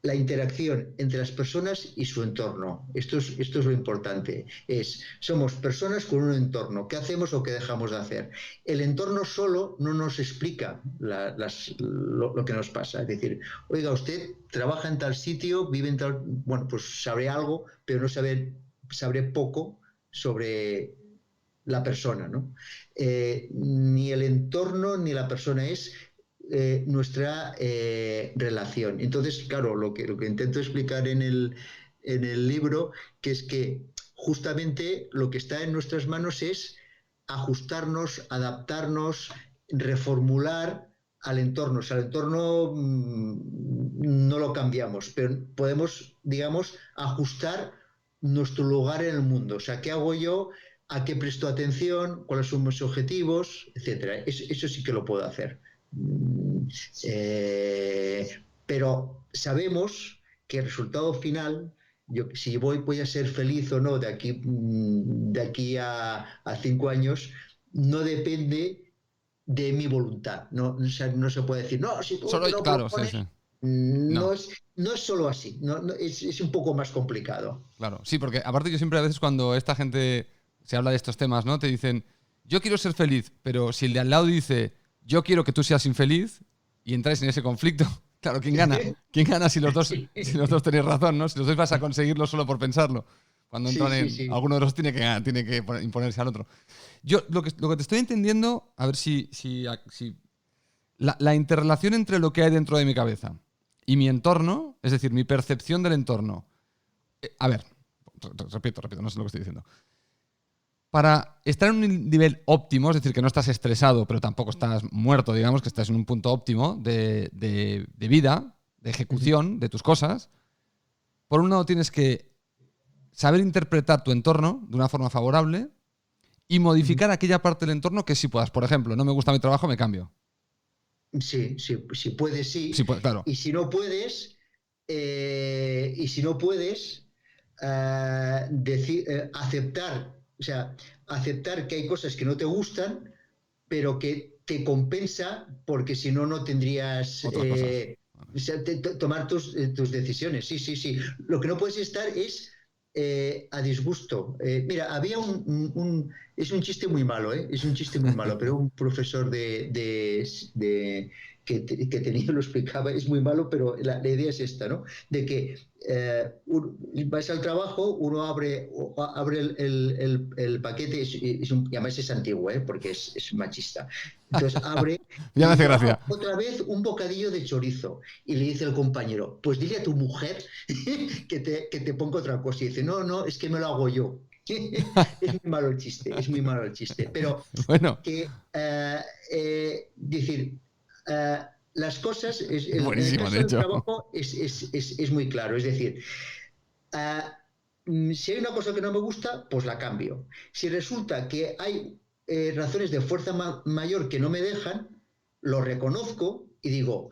la interacción entre las personas y su entorno. Esto es lo importante. Somos personas con un entorno. ¿Qué hacemos o qué dejamos de hacer? El entorno solo no nos explica lo que nos pasa. Es decir, oiga, usted trabaja en tal sitio, vive en tal... Bueno, pues sabré algo, pero no sabré poco sobre la persona, ¿no? Ni el entorno ni la persona es nuestra relación. Entonces, claro, lo que intento explicar en el libro, que es que justamente lo que está en nuestras manos es ajustarnos, adaptarnos, reformular al entorno. O sea, el entorno no lo cambiamos, pero podemos, digamos, ajustar nuestro lugar en el mundo. O sea, ¿qué hago yo? ¿A qué presto atención? ¿Cuáles son mis objetivos? Etcétera. Eso sí que lo puedo hacer. Pero sabemos que el resultado final, si voy a ser feliz o no de aquí a 5 años, no depende de mi voluntad. No se puede decir, no, si tú solo, te lo claro, propones, sí. No es solo así, es un poco más complicado. Claro, sí, porque aparte yo siempre a veces cuando esta gente se habla de estos temas, ¿no? Te dicen, yo quiero ser feliz, pero si el de al lado dice, yo quiero que tú seas infeliz, y entráis en ese conflicto, claro, ¿quién gana? ¿Quién gana si los dos tenéis razón, ¿no? Si los dos vas a conseguirlo solo por pensarlo. Cuando entran alguno de los dos tiene que imponerse al otro. Yo lo que te estoy entendiendo, a ver si la interrelación entre lo que hay dentro de mi cabeza y mi entorno, es decir, mi percepción del entorno. A ver, repito, no sé lo que estoy diciendo. Para estar en un nivel óptimo, es decir, que no estás estresado, pero tampoco estás muerto, digamos, que estás en un punto óptimo de vida, de ejecución de tus cosas, por un lado tienes que saber interpretar tu entorno de una forma favorable y modificar aquella parte del entorno que sí puedas. Por ejemplo, no me gusta mi trabajo, me cambio. Sí, puedes, sí. Sí, claro. Y si no puedes, aceptar. O sea, aceptar que hay cosas que no te gustan, pero que te compensa, porque si no, no tendrías... tomar tus decisiones. Sí. Lo que no puedes estar es a disgusto. Mira, había es un chiste muy malo, es un chiste muy malo, pero un profesor que tenía lo explicaba, es muy malo, pero la idea es esta, ¿no? De que vas al trabajo, uno abre el paquete, y además es antiguo, porque es machista. Entonces abre ya me hace gracia. Otra vez un bocadillo de chorizo y le dice el compañero, pues dile a tu mujer que te ponga otra cosa, y dice, no, es que me lo hago yo. Es muy malo el chiste, pero bueno. que decir, las cosas, en el caso del trabajo es muy claro, es decir, si hay una cosa que no me gusta, pues la cambio. Si resulta que hay razones de fuerza mayor que no me dejan, lo reconozco y digo,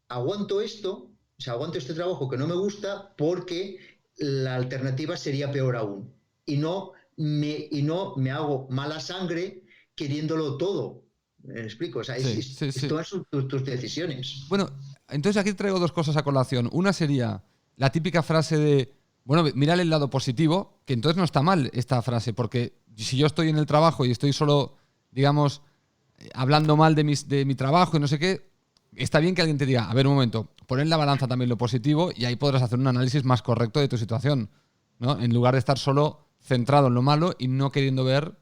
aguanto este trabajo que no me gusta, porque la alternativa sería peor aún. Y no me hago mala sangre queriéndolo todo. ¿Me explico? O sea, todas tus decisiones. Bueno, entonces aquí traigo dos cosas a colación. Una sería la típica frase de, bueno, mírale el lado positivo, que entonces no está mal esta frase, porque si yo estoy en el trabajo y estoy solo, digamos, hablando mal de mi trabajo y no sé qué, está bien que alguien te diga, a ver, un momento, pon en la balanza también lo positivo y ahí podrás hacer un análisis más correcto de tu situación, ¿no? En lugar de estar solo centrado en lo malo y no queriendo ver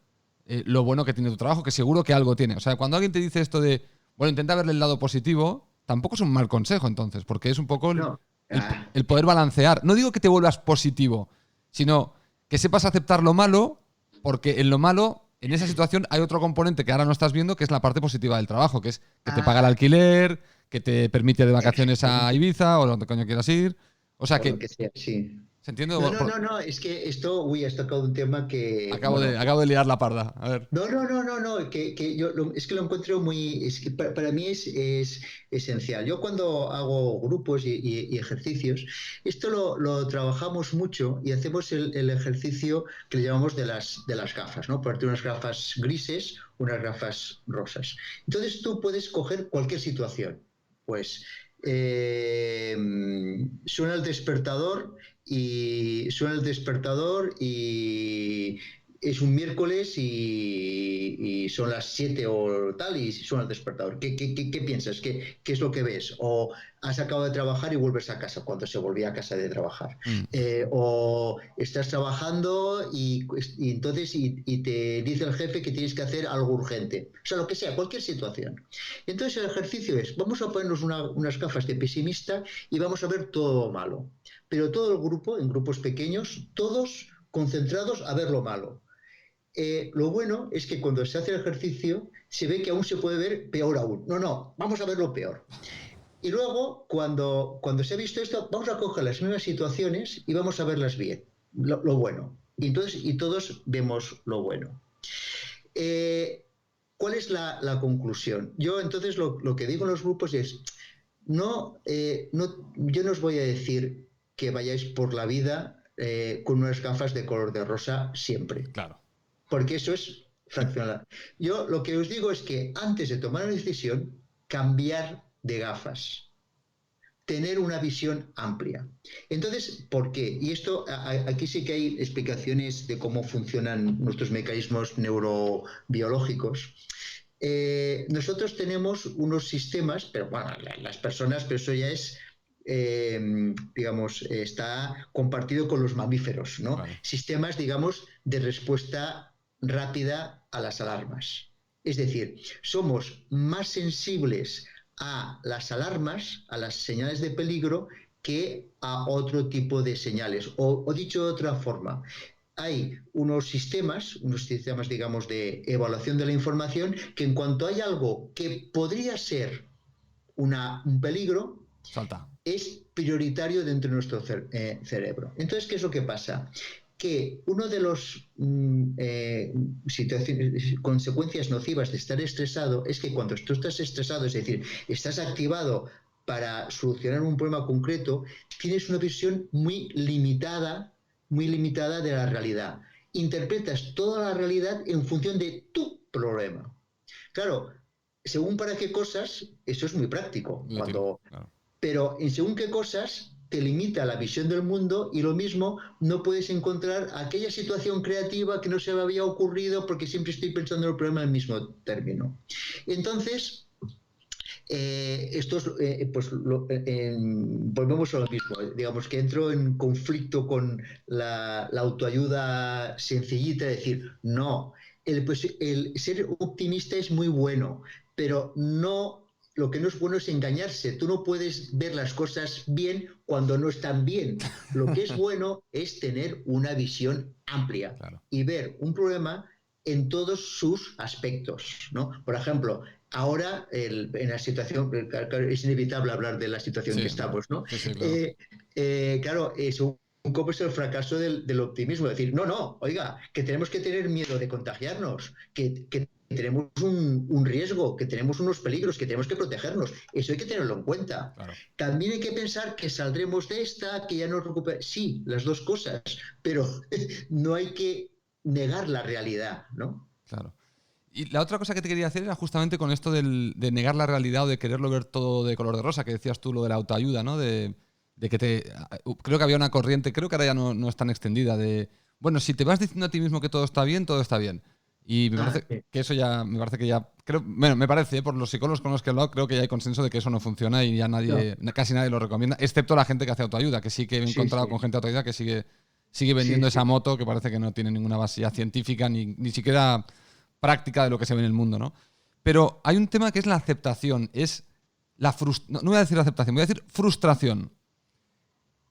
lo bueno que tiene tu trabajo, que seguro que algo tiene. O sea, cuando alguien te dice esto de, bueno, intenta verle el lado positivo, tampoco es un mal consejo entonces, porque es un poco No. el poder balancear. No digo que te vuelvas positivo, sino que sepas aceptar lo malo, porque en lo malo, en esa situación, hay otro componente que ahora no estás viendo, que es la parte positiva del trabajo, que es que te paga el alquiler, que te permite de vacaciones a Ibiza o donde coño quieras ir. O sea o lo que, que sea, sí. ¿se entiende? No, es que esto, has tocado un tema que, bueno, Acabo de liar la parda. A ver. no, que yo es que lo encuentro muy, es que para mí es esencial. Yo cuando hago grupos y ejercicios, esto lo trabajamos mucho y hacemos el ejercicio que le llamamos de las gafas, ¿no? Ponerte unas gafas grises, unas gafas rosas. Entonces tú puedes coger cualquier situación. Pues eh, suena el despertador y es un miércoles y son las 7 o tal y suena el despertador. ¿Qué piensas? ¿Qué es lo que ves? O has acabado de trabajar y vuelves a casa cuando se volvía a casa de trabajar. O estás trabajando y entonces te dice el jefe que tienes que hacer algo urgente. O sea, lo que sea, cualquier situación. Entonces el ejercicio es, vamos a ponernos unas gafas de pesimista y vamos a ver todo lo malo. Pero todo el grupo, en grupos pequeños, todos concentrados a ver lo malo. Lo bueno es que cuando se hace el ejercicio se ve que aún se puede ver peor aún. No, vamos a ver lo peor. Y luego, cuando se ha visto esto, vamos a coger las mismas situaciones y vamos a verlas bien, lo bueno. Y todos vemos lo bueno. ¿Cuál es la conclusión? Yo entonces lo que digo en los grupos es, yo no os voy a decir que vayáis por la vida con unas gafas de color de rosa siempre. Claro. Porque eso es fraccionar. Yo lo que os digo es que antes de tomar una decisión, cambiar de gafas, tener una visión amplia. Entonces, ¿por qué? Y esto, aquí sí que hay explicaciones de cómo funcionan nuestros mecanismos neurobiológicos. Nosotros tenemos unos sistemas, pero bueno, las personas, pero eso ya es digamos, está compartido con los mamíferos, ¿no? Vale. Sistemas, digamos, de respuesta rápida a las alarmas. Es decir, somos más sensibles a las alarmas, a las señales de peligro, que a otro tipo de señales. O dicho de otra forma, hay unos sistemas, digamos, de evaluación de la información, que en cuanto hay algo que podría ser un peligro, Salta. es prioritario dentro de nuestro cerebro. Entonces, ¿qué es lo que pasa? Que uno de los consecuencias nocivas de estar estresado es que cuando tú estás estresado, es decir, estás activado para solucionar un problema concreto, tienes una visión muy limitada de la realidad. Interpretas toda la realidad en función de tu problema. Claro, según para qué cosas, eso es muy práctico. Claro. Pero en según qué cosas te limita la visión del mundo y lo mismo no puedes encontrar aquella situación creativa que no se me había ocurrido porque siempre estoy pensando en el problema en el mismo término. Entonces, volvemos a lo mismo. Digamos que entro en conflicto con la autoayuda sencillita, de decir, no, el ser optimista es muy bueno, pero no. Lo que no es bueno es engañarse. Tú no puedes ver las cosas bien cuando no están bien. Lo que es bueno es tener una visión amplia y ver un problema en todos sus aspectos, ¿no? Por ejemplo, ahora en la situación, es inevitable hablar de la situación que estamos, ¿no? Sí, claro. Claro, eso cómo es el fracaso del optimismo, decir, no, oiga, que tenemos que tener miedo de contagiarnos, que tenemos un riesgo, que tenemos unos peligros, que tenemos que protegernos. Eso hay que tenerlo en cuenta. Claro. También hay que pensar que saldremos de esta, que ya nos recuperamos. Sí, las dos cosas, pero no hay que negar la realidad, ¿no? Claro. Y la otra cosa que te quería hacer era justamente con esto de negar la realidad o de quererlo ver todo de color de rosa, que decías tú lo de la autoayuda, ¿no? De que creo que había una corriente, creo que ahora ya no es tan extendida, de, bueno, si te vas diciendo a ti mismo que todo está bien, Y me parece que eso ya, me parece que ya, creo, bueno, me parece, por los psicólogos con los que he hablado, creo que ya hay consenso de que eso no funciona y ya casi nadie lo recomienda, excepto la gente que hace autoayuda, que sí que he encontrado con gente de autoayuda que sigue vendiendo esa moto que parece que no tiene ninguna base ya científica ni siquiera práctica de lo que se ve en el mundo, ¿no? Pero hay un tema que es la aceptación, es la no voy a decir aceptación, voy a decir frustración.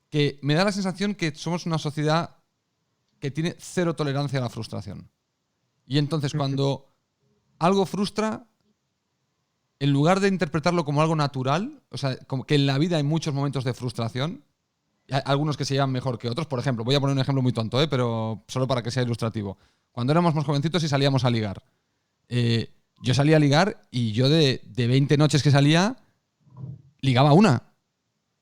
Que me da la sensación que somos una sociedad que tiene cero tolerancia a la frustración. Y entonces cuando algo frustra, en lugar de interpretarlo como algo natural, o sea, como que en la vida hay muchos momentos de frustración, hay algunos que se llevan mejor que otros. Por ejemplo, voy a poner un ejemplo muy tonto, pero solo para que sea ilustrativo. Cuando éramos más jovencitos y salíamos a ligar. Yo salía a ligar y yo de 20 noches que salía, ligaba una.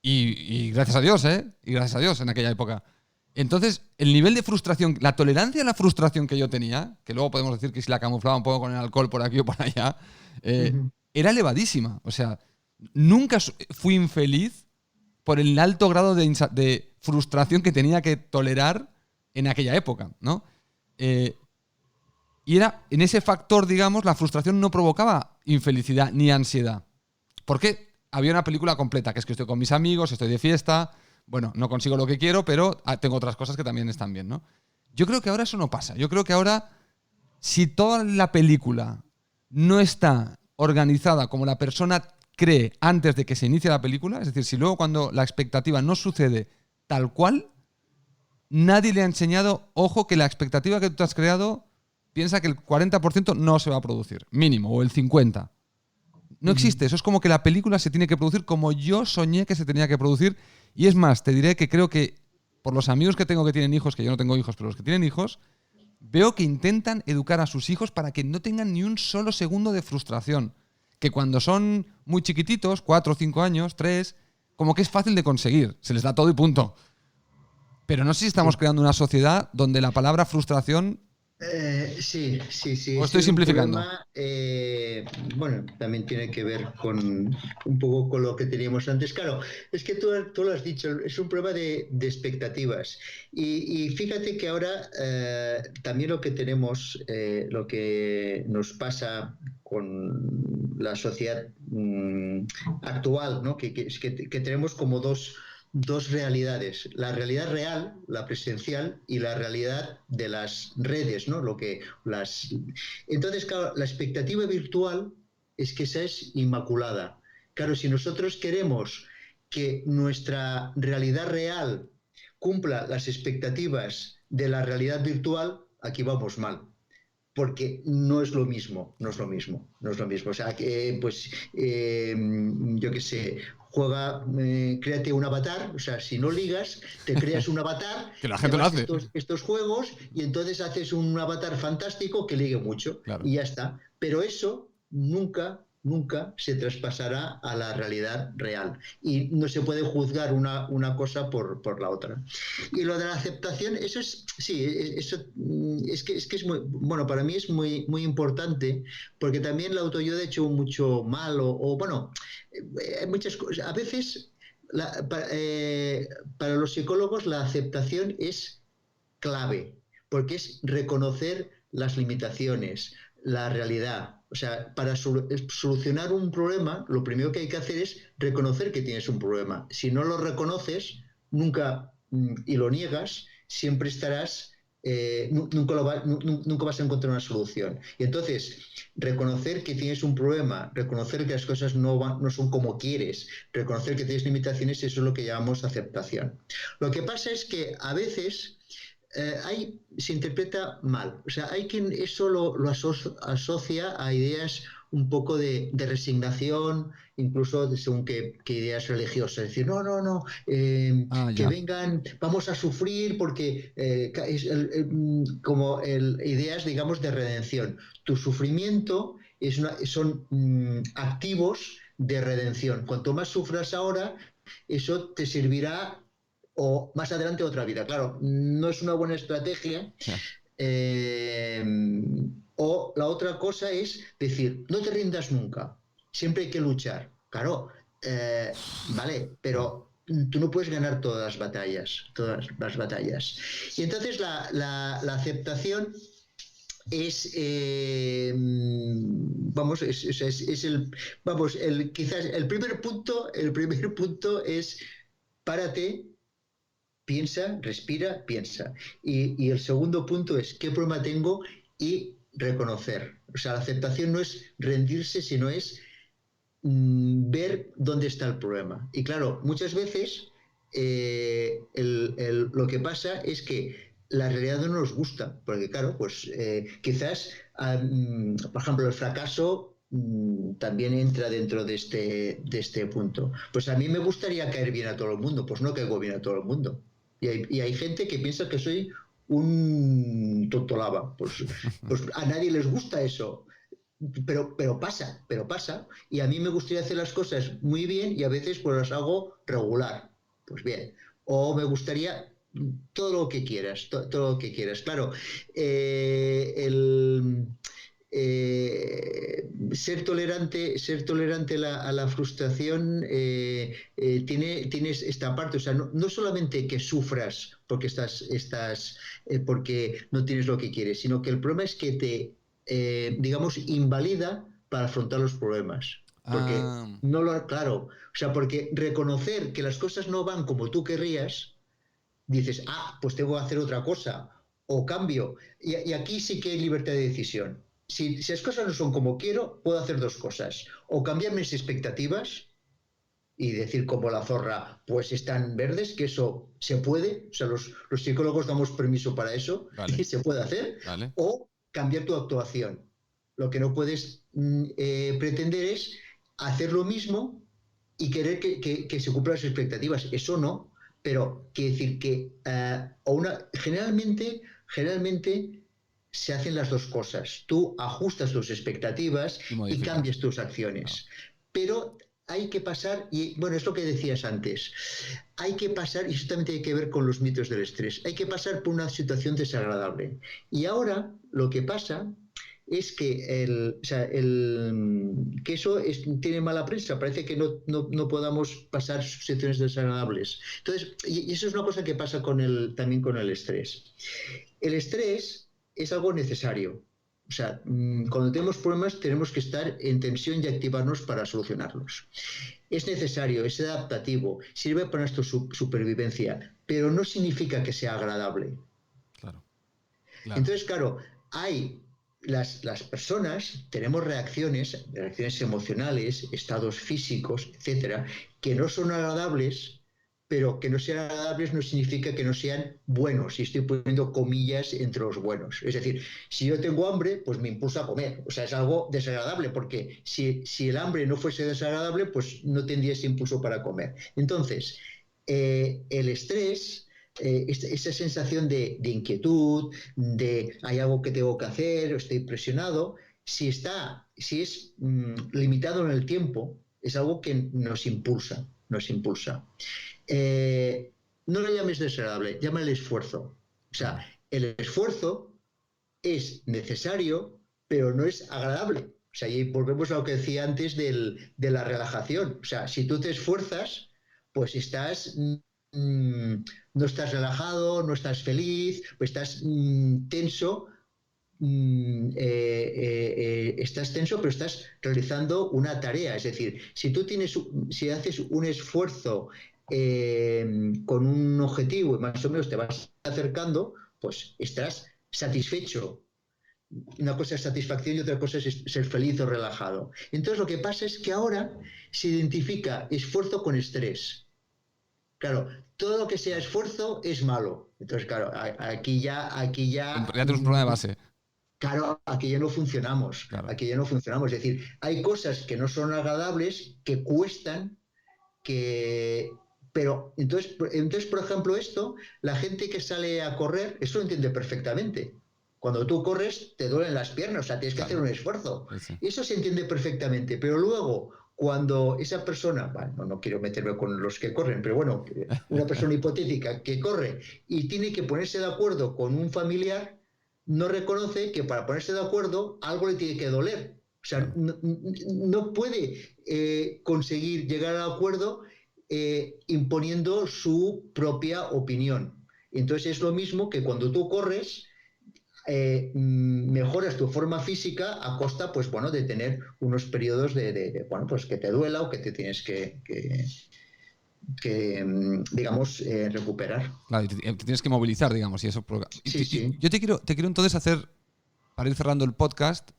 Y gracias a Dios, Y gracias a Dios en aquella época. Entonces, el nivel de frustración, la tolerancia a la frustración que yo tenía, que luego podemos decir que si la camuflaba un poco con el alcohol por aquí o por allá, era elevadísima. O sea, nunca fui infeliz por el alto grado de frustración que tenía que tolerar en aquella época, ¿no? Y era, en ese factor, digamos, la frustración no provocaba infelicidad ni ansiedad. ¿Por qué? Había una película completa, que es que estoy con mis amigos, estoy de fiesta, bueno, no consigo lo que quiero, pero tengo otras cosas que también están bien, ¿no? Yo creo que ahora eso no pasa. Yo creo que ahora, si toda la película no está organizada como la persona cree antes de que se inicie la película, es decir, si luego cuando la expectativa no sucede tal cual, nadie le ha enseñado, ojo, que la expectativa que tú has creado, piensa que el 40% no se va a producir, mínimo, o el 50%. No existe. Eso es como que la película se tiene que producir como yo soñé que se tenía que producir. Y es más, te diré que creo que por los amigos que tengo que tienen hijos, que yo no tengo hijos, pero los que tienen hijos, veo que intentan educar a sus hijos para que no tengan ni un solo segundo de frustración. Que cuando son muy chiquititos, 4 o 5 años, 3, como que es fácil de conseguir. Se les da todo y punto. Pero no sé si estamos creando una sociedad donde la palabra frustración... Sí. ¿O estoy simplificando? Problema, bueno, también tiene que ver con un poco con lo que teníamos antes. Claro, es que tú lo has dicho, es un problema de expectativas. Y fíjate que ahora también lo que tenemos, lo que nos pasa con la sociedad actual, ¿no? Que tenemos como dos realidades, la realidad real, la presencial, y la realidad de las redes, ¿no? Entonces, claro, la expectativa virtual es que esa es inmaculada. Claro, si nosotros queremos que nuestra realidad real cumpla las expectativas de la realidad virtual, aquí vamos mal. Porque no es lo mismo, no es lo mismo, no es lo mismo. O sea, que, pues, yo qué sé, créate un avatar, o sea, si no ligas, te creas un avatar, que la te gente lo vas a hace. estos juegos y entonces haces un avatar fantástico que ligue mucho, Claro. y ya está. Pero eso nunca se traspasará a la realidad real. Y no se puede juzgar una cosa por la otra. Y lo de la aceptación, eso es, sí, eso es que es muy, bueno, para mí es muy importante, porque también la autoayuda ha hecho mucho mal, bueno, hay muchas cosas. A veces, para los psicólogos, la aceptación es clave, porque es reconocer las limitaciones, la realidad. O sea, para solucionar un problema, lo primero que hay que hacer es reconocer que tienes un problema. Si no lo reconoces, nunca, y lo niegas, siempre estarás, nunca vas a encontrar una solución. Y entonces, reconocer que tienes un problema, reconocer que las cosas no son como quieres, reconocer que tienes limitaciones, eso es lo que llamamos aceptación. Lo que pasa es que a veces se interpreta mal. O sea, hay quien eso lo asocia a ideas un poco de resignación, incluso según qué ideas religiosas. Es decir, no, que vengan, vamos a sufrir porque es como ideas, digamos, de redención. Tu sufrimiento son activos de redención. Cuanto más sufras ahora, eso te servirá o más adelante otra vida. Claro, no es una buena estrategia. Eh, o la otra cosa es decir, no te rindas nunca, siempre hay que luchar. Claro, vale, pero tú no puedes ganar todas las batallas. Y entonces la aceptación es vamos, es el vamos, quizás el primer punto es párate, piensa, respira, piensa. Y el segundo punto es qué problema tengo y reconocer. O sea, la aceptación no es rendirse, sino es ver dónde está el problema. Y claro, muchas veces lo que pasa es que la realidad no nos gusta, porque claro, pues quizás, por ejemplo, el fracaso también entra dentro de este punto. Pues a mí me gustaría caer bien a todo el mundo, pues no caigo bien a todo el mundo. Y hay gente que piensa que soy un tontolaba. Pues a nadie les gusta eso. Pero pasa, y a mí me gustaría hacer las cosas muy bien y a veces pues las hago regular. Pues bien, o me gustaría todo lo que quieras, todo lo que quieras. Claro, el ser tolerante a la frustración tienes esta parte, o sea, no solamente que sufras porque porque no tienes lo que quieres, sino que el problema es que digamos, invalida para afrontar los problemas. Porque Ah, no lo, claro, o sea, porque reconocer que las cosas no van como tú querrías, dices, pues tengo que hacer otra cosa, o cambio. Y aquí sí que hay libertad de decisión. Si las cosas no son como quiero, puedo hacer dos cosas. O cambiar mis expectativas y decir como la zorra, pues están verdes, que eso se puede, o sea, los psicólogos damos permiso para eso vale, y se puede hacer, vale. o cambiar tu actuación. Lo que no puedes pretender es hacer lo mismo y querer que se cumplan las expectativas. Eso no, pero quiere decir que generalmente se hacen las dos cosas. Tú ajustas tus expectativas Y y cambias modificas. tus Claro. acciones. Pero hay que pasar, y bueno, es lo que decías antes, hay que pasar, y eso también tiene que ver con los mitos del estrés, hay que pasar por una situación desagradable. Y ahora lo que pasa es que, que eso tiene mala prensa, parece que no podamos pasar situaciones desagradables. Entonces, y eso es una cosa que pasa también con el estrés. El estrés es algo necesario. O sea, cuando tenemos problemas tenemos que estar en tensión y activarnos para solucionarlos. Es necesario, es adaptativo, sirve para nuestra supervivencia, pero no significa que sea agradable. Claro, claro. Entonces, claro, hay las personas, tenemos reacciones emocionales, estados físicos, etcétera, que no son agradables, pero que no sean agradables no significa que no sean buenos. Y estoy poniendo comillas entre los buenos. Es decir, si yo tengo hambre, pues me impulsa a comer. O sea, es algo desagradable, porque si el hambre no fuese desagradable, pues no tendría ese impulso para comer. Entonces, el estrés esa sensación de inquietud, de hay algo que tengo que hacer, estoy presionado, si es limitado en el tiempo, es algo que nos impulsa. Eh, no lo llames desagradable, llámale esfuerzo. O sea, Claro. el esfuerzo es necesario, pero no es agradable. O sea, y volvemos a lo que decía antes de la relajación. O sea, si tú te esfuerzas, pues no estás relajado, no estás feliz, pues estás tenso. Estás tenso, pero estás realizando una tarea. Es decir, si haces un esfuerzo con un objetivo y más o menos te vas acercando, pues estás satisfecho. Una cosa es satisfacción y otra cosa es ser feliz o relajado. Entonces lo que pasa es que ahora se identifica esfuerzo con estrés. Claro, todo lo que sea Claro. esfuerzo es malo. Entonces, claro, Ya tenemos un problema de base. claro, aquí ya no funcionamos. Claro. Aquí ya no funcionamos. Es decir, hay cosas que no son agradables, que cuestan, que pero entonces, por ejemplo, la gente que sale a correr, eso lo entiende perfectamente. Cuando tú corres, te duelen las piernas, o sea, tienes que hacer Claro. un esfuerzo. Sí, sí. Eso se entiende perfectamente, pero luego, cuando esa persona, bueno, no quiero meterme con los que corren, pero bueno, una persona hipotética que corre y tiene que ponerse de acuerdo con un familiar, no reconoce que para ponerse de acuerdo algo le tiene que doler. O sea, Claro. no puede conseguir llegar al acuerdo imponiendo su propia opinión. Entonces es lo mismo que cuando tú corres, mejoras tu forma física a costa, pues bueno, de tener unos periodos bueno, pues que te duela o que te tienes que digamos, recuperar. Claro, y te tienes que movilizar, digamos, y eso. Sí, Y sí. yo te quiero entonces hacer, para ir cerrando el podcast,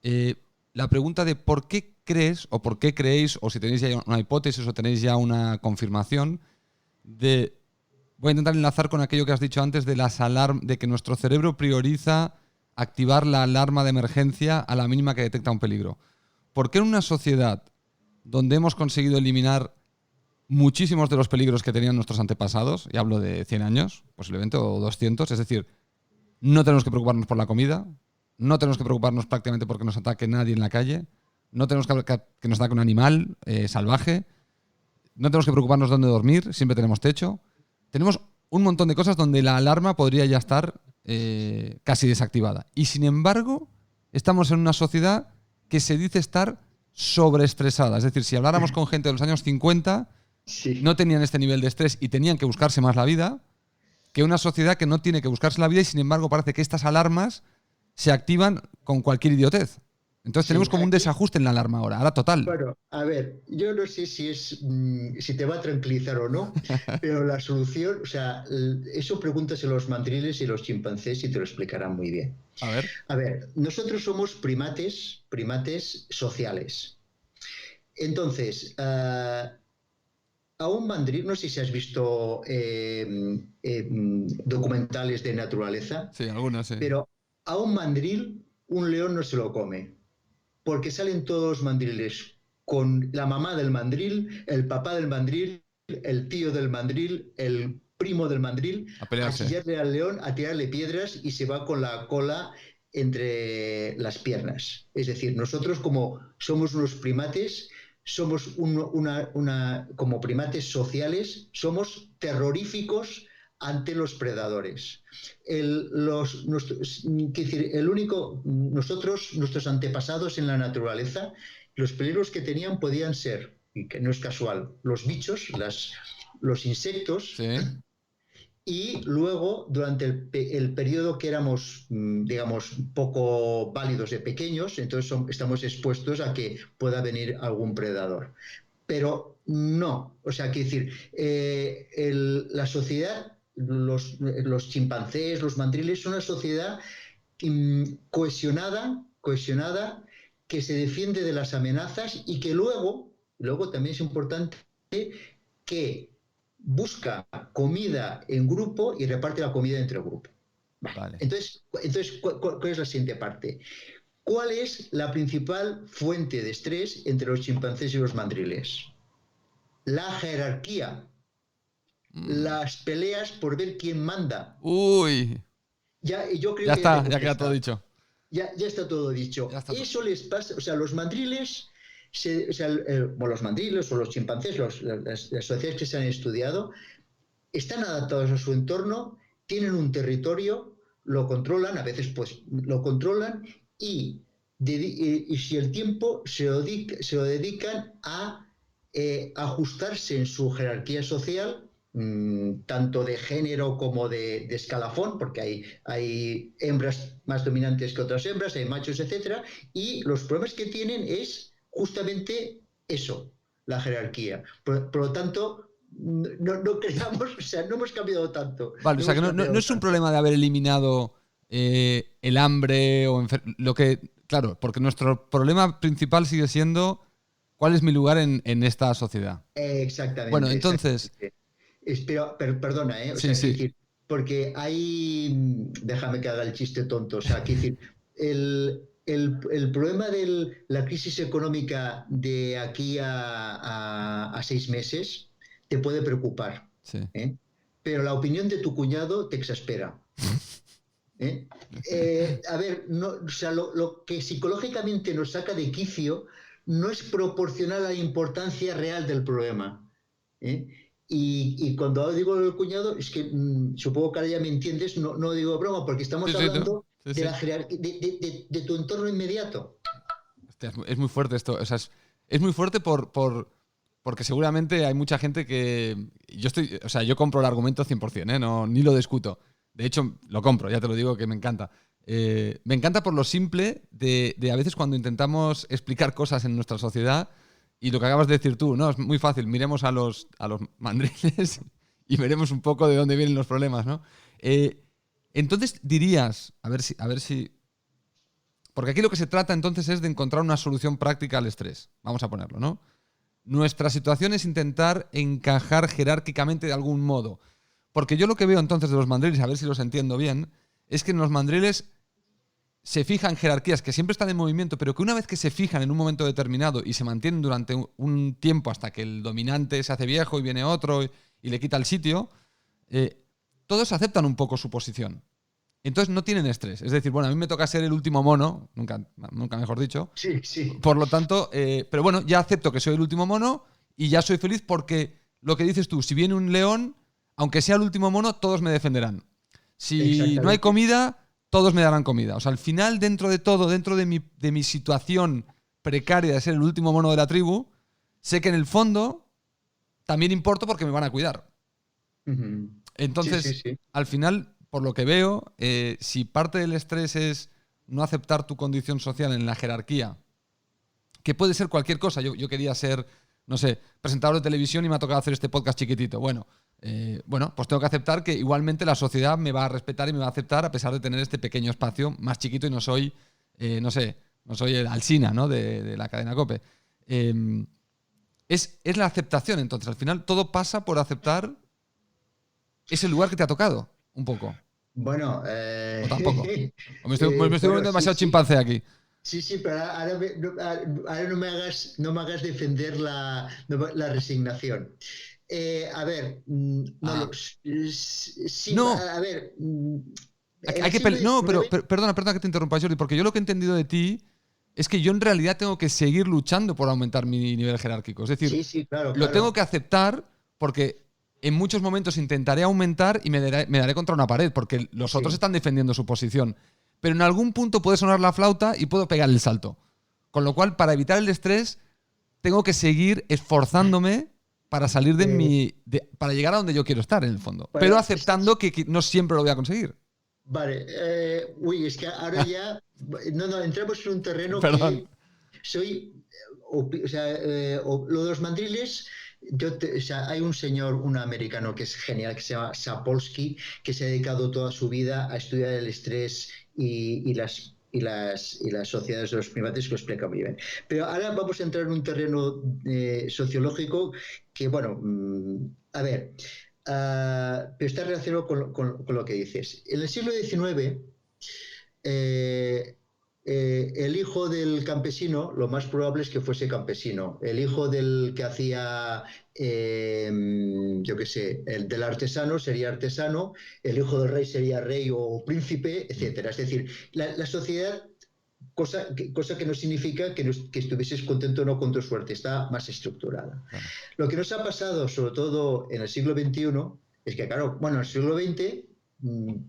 eh, la pregunta de por qué crees, o por qué creéis, o si tenéis ya una hipótesis o tenéis ya una confirmación de. Voy a intentar enlazar con aquello que has dicho antes de de que nuestro cerebro prioriza activar la alarma de emergencia a la mínima que detecta un peligro. ¿Por qué en una sociedad donde hemos conseguido eliminar muchísimos de los peligros que tenían nuestros antepasados, y hablo de 100 años, posiblemente, o 200, es decir, no tenemos que preocuparnos por la comida, no tenemos que preocuparnos prácticamente porque nos ataque nadie en la calle, no tenemos que nos ataque un animal salvaje, no tenemos que preocuparnos dónde dormir, siempre tenemos techo. Tenemos un montón de cosas donde la alarma podría ya estar casi desactivada. Y sin embargo, estamos en una sociedad que se dice estar sobreestresada. Es decir, si habláramos con gente de los años 50, Sí. no tenían este nivel de estrés y tenían que buscarse más la vida, que una sociedad que no tiene que buscarse la vida y sin embargo parece que estas alarmas se activan con cualquier idiotez. Entonces tenemos Sí, como un aquí, desajuste en la alarma ahora total. bueno, a ver, yo no sé si te va a tranquilizar o no, pero la solución, o sea, eso pregúntaselo a los mandriles y los chimpancés y te lo explicarán muy bien. A ver. A ver, nosotros somos primates sociales. Entonces, a un mandril, no sé si has visto documentales de naturaleza, Sí, algunas, sí. pero a un mandril un león no se lo come, porque salen todos los mandriles con la mamá del mandril, el papá del mandril, el tío del mandril, el primo del mandril, A a pelearse. chillarle al león, a tirarle piedras y se va con la cola entre las piernas. Es decir, nosotros como somos unos primates, somos como primates sociales, somos terroríficos ante los predadores. Decir, nuestros antepasados en la naturaleza, los peligros que tenían podían ser, y que no es casual, los bichos, los insectos, Sí. y luego durante el periodo que éramos, digamos, poco válidos de pequeños, entonces estamos expuestos a que pueda venir algún predador. Pero no, o sea, quiero decir, la sociedad, los chimpancés, los mandriles, son una sociedad cohesionada, que se defiende de las amenazas y que luego también es importante que busca comida en grupo y reparte la comida entre el grupo. Vale. Vale. Entonces ¿cuál es la siguiente parte? ¿Cuál es la principal fuente de estrés entre los chimpancés y los mandriles? La jerarquía, las peleas por ver quién manda. Uy. Yo creo Ya que ya te está, ya queda todo contesta. dicho. Ya está todo Ya dicho. está todo. Eso les pasa, o sea, los mandriles, o sea, los mandriles o los chimpancés, las sociedades que se han estudiado, están adaptados a su entorno, tienen un territorio, lo controlan, a veces pues lo controlan y si el tiempo se lo dedican a ajustarse en su jerarquía social, tanto de género como de escalafón, porque hay hembras más dominantes que otras hembras, hay machos, etcétera, y los problemas que tienen es justamente eso, la jerarquía. Por lo tanto, no creamos, o sea, no hemos cambiado tanto. Vale, o No sea hemos que no cambiado es un tanto. problema de haber eliminado el hambre o lo que. Claro, porque nuestro problema principal sigue siendo cuál es mi lugar en esta sociedad. Bueno, Exactamente, entonces. exactamente. Perdona, ¿eh? O Sí, sea, quiero sí. decir, porque déjame que haga el chiste tonto, o sea, quiero decir, el problema de la crisis económica de aquí a 6 meses te puede preocupar, Sí. ¿eh? Pero la opinión de tu cuñado te exaspera. ¿Eh? A ver, no, o sea, lo que psicológicamente nos saca de quicio no es proporcional a la importancia real del problema. ¿Eh? Y cuando digo el cuñado, es que supongo que ahora ya me entiendes, no digo broma, porque Sí, estamos sí, ¿no? hablando Sí, de sí. la jerarquía, de tu entorno inmediato. Hostia, es muy fuerte esto. O sea, es muy fuerte porque seguramente hay mucha gente que. O sea, yo compro el argumento 100%, ¿eh? No, ni lo discuto. De hecho, lo compro, ya te lo digo que me encanta. Me encanta por lo simple de a veces cuando intentamos explicar cosas en nuestra sociedad y lo que acabas de decir tú, ¿no? Es muy fácil, miremos a los mandriles y veremos un poco de dónde vienen los problemas, ¿no? Entonces dirías, a ver si... Porque aquí lo que se trata entonces es de encontrar una solución práctica al estrés. Vamos a ponerlo, ¿no? Nuestra situación es intentar encajar jerárquicamente de algún modo. Porque yo lo que veo entonces de los mandriles, a ver si los entiendo bien, es que en los mandriles se fijan jerarquías que siempre están en movimiento, pero que una vez que se fijan en un momento determinado y se mantienen durante un tiempo hasta que el dominante se hace viejo y viene otro y le quita el sitio, todos aceptan un poco su posición. Entonces no tienen estrés. Es decir, bueno, a mí me toca ser el último mono, nunca mejor dicho. Sí, sí. Por lo tanto, pero bueno, ya acepto que soy el último mono y ya soy feliz porque lo que dices tú, si viene un león, aunque sea el último mono, todos me defenderán. Si no hay comida, todos me darán comida. O sea, al final, dentro de todo, dentro de mi situación precaria de ser el último mono de la tribu, sé que en el fondo también importo porque me van a cuidar. Uh-huh. Entonces, sí. Al final, por lo que veo, si parte del estrés es no aceptar tu condición social en la jerarquía, que puede ser cualquier cosa. Yo quería ser, no sé, presentador de televisión y me ha tocado hacer este podcast chiquitito. Bueno, pues tengo que aceptar que igualmente la sociedad me va a respetar y me va a aceptar a pesar de tener este pequeño espacio más chiquito y no soy, no soy el Alsina, ¿no? de la cadena COPE. Es la aceptación, entonces. Al final todo pasa por aceptar ese lugar que te ha tocado, un poco. Bueno, o tampoco. O me estoy volviendo demasiado chimpancé aquí. Sí, pero ahora no me hagas defender la resignación. A ver, sí, no. A ver. Perdona que te interrumpa, Jordi, porque yo lo que he entendido de ti es que yo en realidad tengo que seguir luchando por aumentar mi nivel jerárquico. Es decir, sí, claro. Lo tengo que aceptar porque en muchos momentos intentaré aumentar y me daré contra una pared porque los otros están defendiendo su posición. Pero en algún punto puede sonar la flauta y puedo pegar el salto. Con lo cual, para evitar el estrés, tengo que seguir esforzándome para salir para llegar a donde yo quiero estar, en el fondo. Pero aceptando que no siempre lo voy a conseguir. Vale. Es que ahora ya... No, entramos en un terreno Perdón. que soy... lo de los mandriles... hay un señor, un americano que es genial, que se llama Sapolsky, que se ha dedicado toda su vida a estudiar el estrés y las sociedades de los primates, que lo explica muy bien. Pero ahora vamos a entrar en un terreno sociológico que, bueno, a ver, pero está relacionado con lo que dices. En el siglo XIX, el hijo del campesino, lo más probable es que fuese campesino. El hijo del que hacía, yo qué sé, el del artesano sería artesano, el hijo del rey sería rey o príncipe, etcétera. Es decir, la sociedad, cosa que no significa que estuvieses contento o no con tu suerte, está más estructurada. Claro. Lo que nos ha pasado, sobre todo en el siglo XXI, es que, claro, bueno, en el siglo XX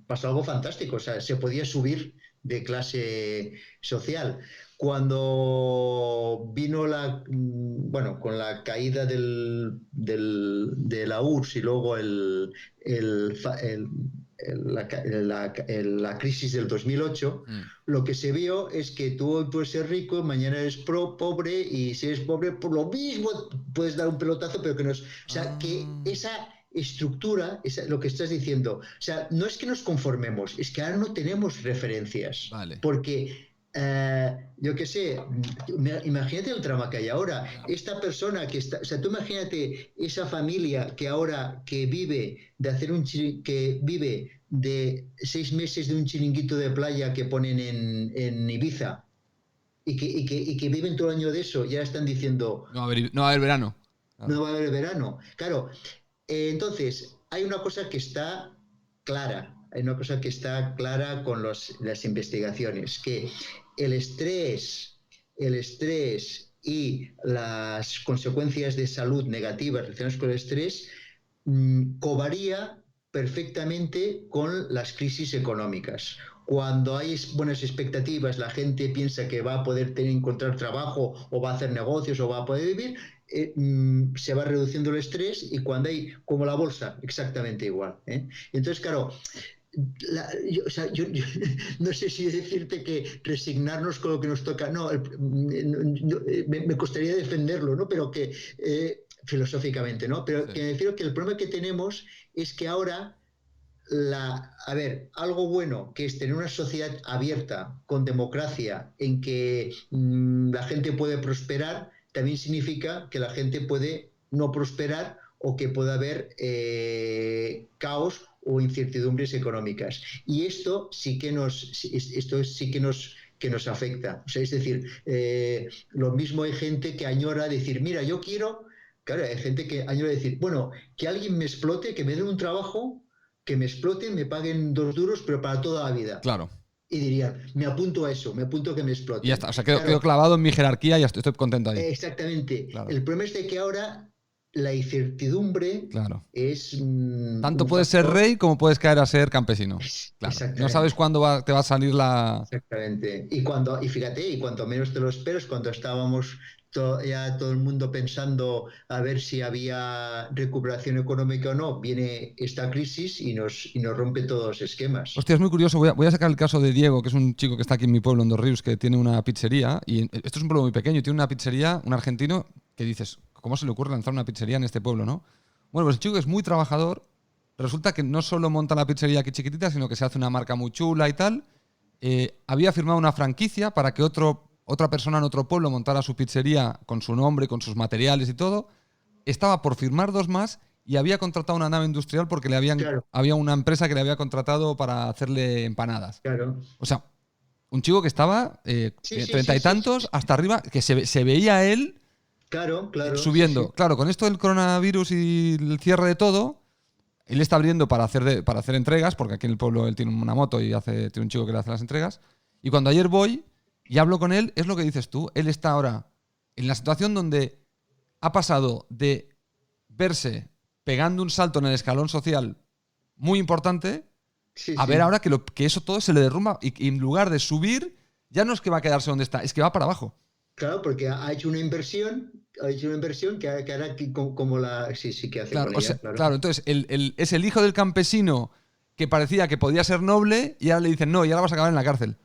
pasó algo fantástico, o sea, se podía subir de clase social. Cuando vino con la caída de la URSS y luego la crisis del 2008, lo que se vio es que tú hoy puedes ser rico, mañana eres pobre, y si eres pobre, por lo mismo puedes dar un pelotazo, pero que no es... O sea, que esa estructura, lo que estás diciendo, o sea, no es que nos conformemos, es que ahora no tenemos referencias. Vale. Porque yo qué sé, imagínate el drama que hay ahora. Esta persona que está, o sea, tú imagínate esa familia que ahora vive de 6 meses de un chiringuito de playa que ponen en Ibiza y que viven todo el año de eso, ya están diciendo no va a haber verano. No va a haber verano. Claro. Entonces, hay una cosa que está clara. Hay una cosa que está clara con las investigaciones, que el estrés y las consecuencias de salud negativas relacionadas con el estrés covaría perfectamente con las crisis económicas. Cuando hay buenas expectativas, la gente piensa que va a poder encontrar trabajo o va a hacer negocios o va a poder vivir, se va reduciendo el estrés, y cuando hay, como la bolsa, exactamente igual. Entonces, claro, O sea, yo no sé si decirte que resignarnos con lo que nos toca, no, me costaría defenderlo, ¿no? Pero que filosóficamente, ¿no? Pero Sí, que me refiero que el problema que tenemos es que ahora a ver, algo bueno que es tener una sociedad abierta, con democracia, en que la gente puede prosperar, también significa que la gente puede no prosperar o que pueda haber caos o incertidumbres económicas. Y esto sí que nos afecta. O sea, es decir, lo mismo hay gente que añora decir, mira, yo quiero, claro, hay gente que añora decir, bueno, que alguien me explote, que me den un trabajo, que me exploten, me paguen 2 duros, pero para toda la vida. claro. Y dirían, me apunto a eso, me apunto a que me Y ya exploten. está. O sea, quedo Claro, clavado en mi jerarquía y ya estoy contento ahí. exactamente. Claro, El problema es de que ahora la incertidumbre claro. es Tanto un puedes ser factor. rey como puedes caer a ser campesino. Claro. No sabes Exactamente. cuándo te va a salir la... Exactamente. Y fíjate, y cuanto menos te lo esperas, cuando estábamos ya todo el mundo pensando a ver si había recuperación económica o no, viene esta crisis y nos rompe todos los esquemas. Hostia, es muy curioso. Voy a sacar el caso de Diego, que es un chico que está aquí en mi pueblo, en Dos Ríos, que tiene una pizzería. Y esto es un pueblo muy pequeño. Y tiene una pizzería, un argentino, que dices, ¿cómo se le ocurre lanzar una pizzería en este pueblo, no? Bueno, pues el chico es muy trabajador. Resulta que no solo monta la pizzería aquí chiquitita, sino que se hace una marca muy chula y tal. Había firmado una franquicia para que otra persona en otro pueblo montara su pizzería con su nombre, con sus materiales y todo. Estaba por firmar dos más y había contratado una nave industrial porque Claro, había una empresa que le había contratado para hacerle empanadas. claro. O sea, un chico que estaba Sí, sí, treinta sí, y sí, sí, tantos sí. hasta arriba, que se veía él Claro, claro, sí, sí. subiendo. Claro, con esto del coronavirus y el cierre de todo, él está abriendo para hacer entregas, porque aquí en el pueblo él tiene una moto y tiene un chico que le hace las entregas. Y cuando ayer voy y hablo con él, es lo que dices tú. Él está ahora en la situación donde ha pasado de verse pegando un salto en el escalón social muy importante Sí, a ver sí. ahora que eso todo se le derrumba y en lugar de subir, ya no es que va a quedarse donde está, es que va para abajo. Claro, porque ha hecho una inversión que hará como la. Sí, sí, que hace Claro, con o ella, sea, claro. claro, entonces es el hijo del campesino que parecía que podía ser noble y ahora le dicen no, y ahora vas a acabar en la cárcel.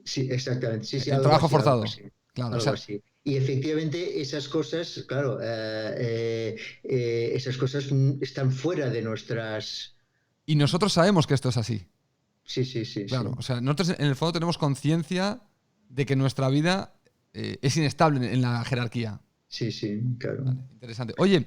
Sí, exactamente. Sí, sí, En algo trabajo así, algo forzado. así. Claro, o Algo sea, así. Y efectivamente esas cosas, claro, esas cosas están fuera de nuestras. y nosotros sabemos que esto es así. Sí, sí, sí, Claro, sí. o sea, nosotros en el fondo tenemos conciencia de que nuestra vida es inestable en la jerarquía. Sí, sí, claro. Vale, interesante. Oye,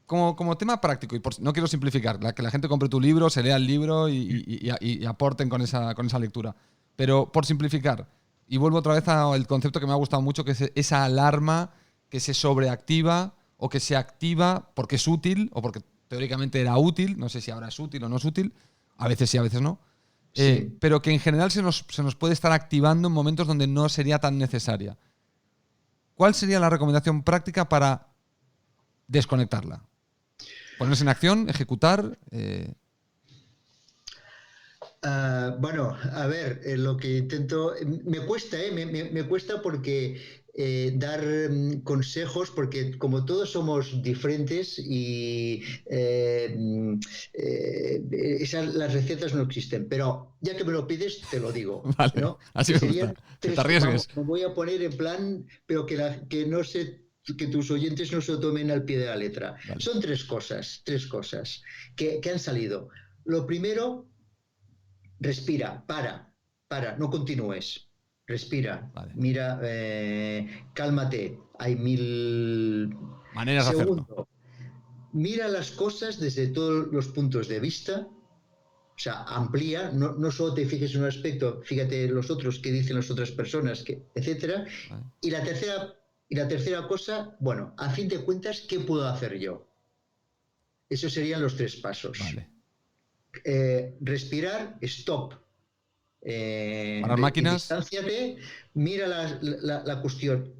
como tema práctico, y no quiero simplificar, que la gente compre tu libro, se lea el libro y aporten con esa lectura. Pero por simplificar, y vuelvo otra vez al concepto que me ha gustado mucho, que es esa alarma que se sobreactiva o que se activa porque es útil o porque teóricamente era útil, no sé si ahora es útil o no es útil, a veces sí, a veces no, Sí. pero que en general se nos puede estar activando en momentos donde no sería tan necesaria. ¿Cuál sería la recomendación práctica para desconectarla? Ponerse en acción, ejecutar. Bueno, a ver, lo que intento, me cuesta, me cuesta porque dar consejos, porque como todos somos diferentes y las recetas no existen, pero ya que me lo pides, te lo digo, Vale, ¿no? así Que me gusta. serían Que te tres, vamos, arriesgues. me voy a poner en plan, pero que no se, que tus oyentes no se lo tomen al pie de la letra. Vale, Son tres cosas que han salido. Lo primero, respira, no continúes. Respira, vale. mira, cálmate, hay mil. Maneras de hacerlo. Segundo, mira las cosas desde todos los puntos de vista, o sea, amplía, no solo te fijes en un aspecto, fíjate en los otros, qué dicen las otras personas, etcétera. Vale. Y la tercera cosa, bueno, a fin de cuentas, ¿qué puedo hacer yo? Esos serían los tres pasos. Vale. Respirar, stop, Parar máquinas. distánciate, mira la cuestión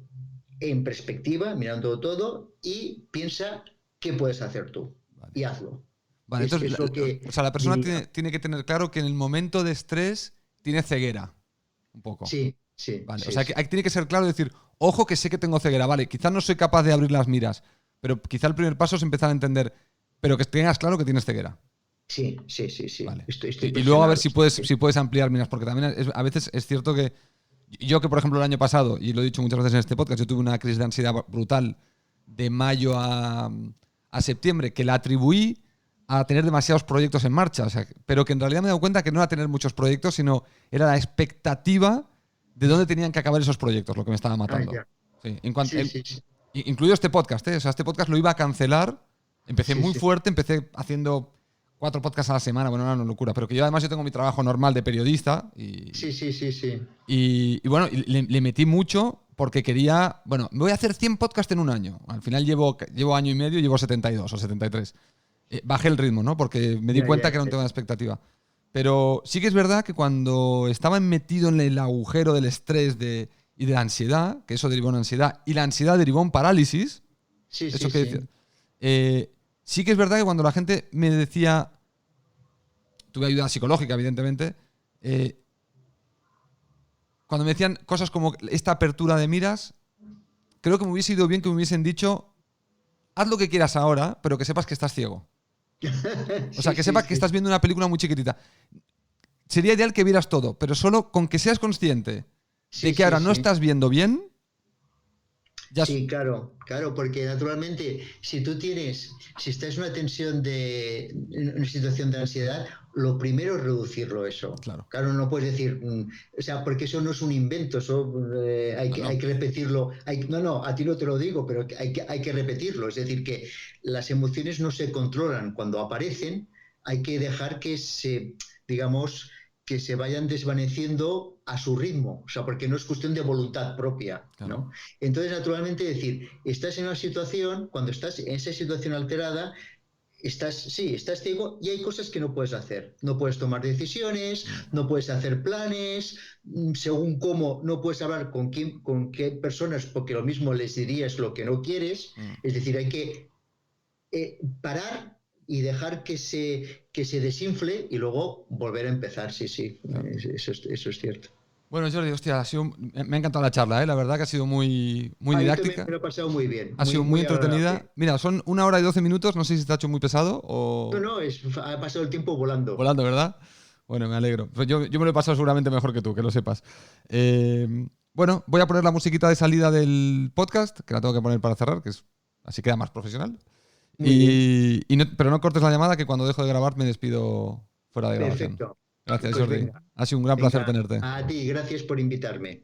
en perspectiva, mirando todo, y piensa qué puedes hacer tú. Vale. Y hazlo. Vale, entonces, Es lo que o sea, la persona diría. tiene que tener claro que en el momento de estrés tiene ceguera. Un poco. Sí, sí, Vale. O sí, sea, que sí. tiene que ser claro y decir, ojo que sé que tengo ceguera. Vale, quizás no soy capaz de abrir las miras, pero quizá el primer paso es empezar a entender, pero que tengas claro que tienes ceguera. Sí, sí, sí, sí. Vale. Estoy Y luego a ver presionado. si puedes ampliar miras, porque también a veces es cierto que yo que, por ejemplo, el año pasado, y lo he dicho muchas veces en este podcast, yo tuve una crisis de ansiedad brutal de mayo a septiembre, que la atribuí a tener demasiados proyectos en marcha, o sea, pero que en realidad me he dado cuenta que no era tener muchos proyectos, sino era la expectativa de dónde tenían que acabar esos proyectos, lo que me estaba Ah, matando. ya. Sí, Sí, sí, sí. incluido este podcast, ¿eh? O sea, este podcast lo iba a cancelar. Empecé Sí, muy sí. fuerte, empecé haciendo 4 podcasts a la semana, bueno, era una locura, pero que yo además yo tengo mi trabajo normal de periodista Sí, sí, sí, sí. y bueno, le metí mucho porque quería, bueno, me voy a hacer 100 podcasts en un año. Al final llevo año y medio, llevo 72 o 73. Bajé el ritmo, ¿no? Porque me di Ya, ya, cuenta que era un ya. tema de expectativa. Pero sí que es verdad que cuando estaba metido en el agujero del estrés y de la ansiedad, que eso derivó en ansiedad, y la ansiedad derivó en parálisis, Sí, eso sí, que decía, sí. sí que es verdad que cuando la gente me decía, tuve ayuda psicológica, evidentemente, eh, cuando me decían cosas como esta apertura de miras, creo que me hubiese ido bien que me hubiesen dicho, haz lo que quieras ahora, pero que sepas que estás ciego. O sea, Sí, que sí, sepas que sí. estás viendo una película muy chiquitita. Sería ideal que vieras todo, pero solo con que seas consciente de Sí, que sí, ahora no sí. estás viendo bien, ya es... Sí, claro, claro, porque naturalmente si estás en una tensión en una situación de ansiedad, lo primero es reducirlo eso. Claro. Claro, no puedes decir, o sea, porque eso no es un invento, eso No, hay no. que repetirlo. No, no, a ti no te lo digo, pero hay que repetirlo. Es decir, que las emociones no se controlan cuando aparecen, hay que dejar digamos, que se vayan desvaneciendo a su ritmo, o sea, porque no es cuestión de voluntad propia, Claro. ¿no? Entonces, naturalmente, decir, estás en una situación, cuando estás en esa situación alterada, estás ciego y hay cosas que no puedes hacer. No puedes tomar decisiones, Mm, no puedes hacer planes, según cómo no puedes hablar con qué personas, porque lo mismo les dirías lo que no quieres. mm. Es decir, hay que parar y dejar que se desinfle y luego volver a empezar. Sí, sí, Claro. eso es cierto. Bueno, Jordi, hostia, me ha encantado la charla, ¿eh? La verdad que ha sido muy, muy Ah, yo también didáctica, me lo he pasado muy bien, ha sido muy muy entretenida. agradable. Mira, son 1 hora y 12 minutos, no sé si te ha hecho muy pesado No, o no, ha pasado el tiempo volando. volando, ¿verdad? Bueno, me alegro. Pues yo me lo he pasado seguramente mejor que tú, que lo sepas. Eh, bueno, voy a poner la musiquita de salida del podcast, que la tengo que poner para cerrar, así queda más profesional. Muy bien, Pero no cortes la llamada, que cuando dejo de grabar me despido fuera de grabación. perfecto. Gracias, Pues Jordi. venga, Ha sido un gran placer venga, tenerte. a ti, gracias por invitarme.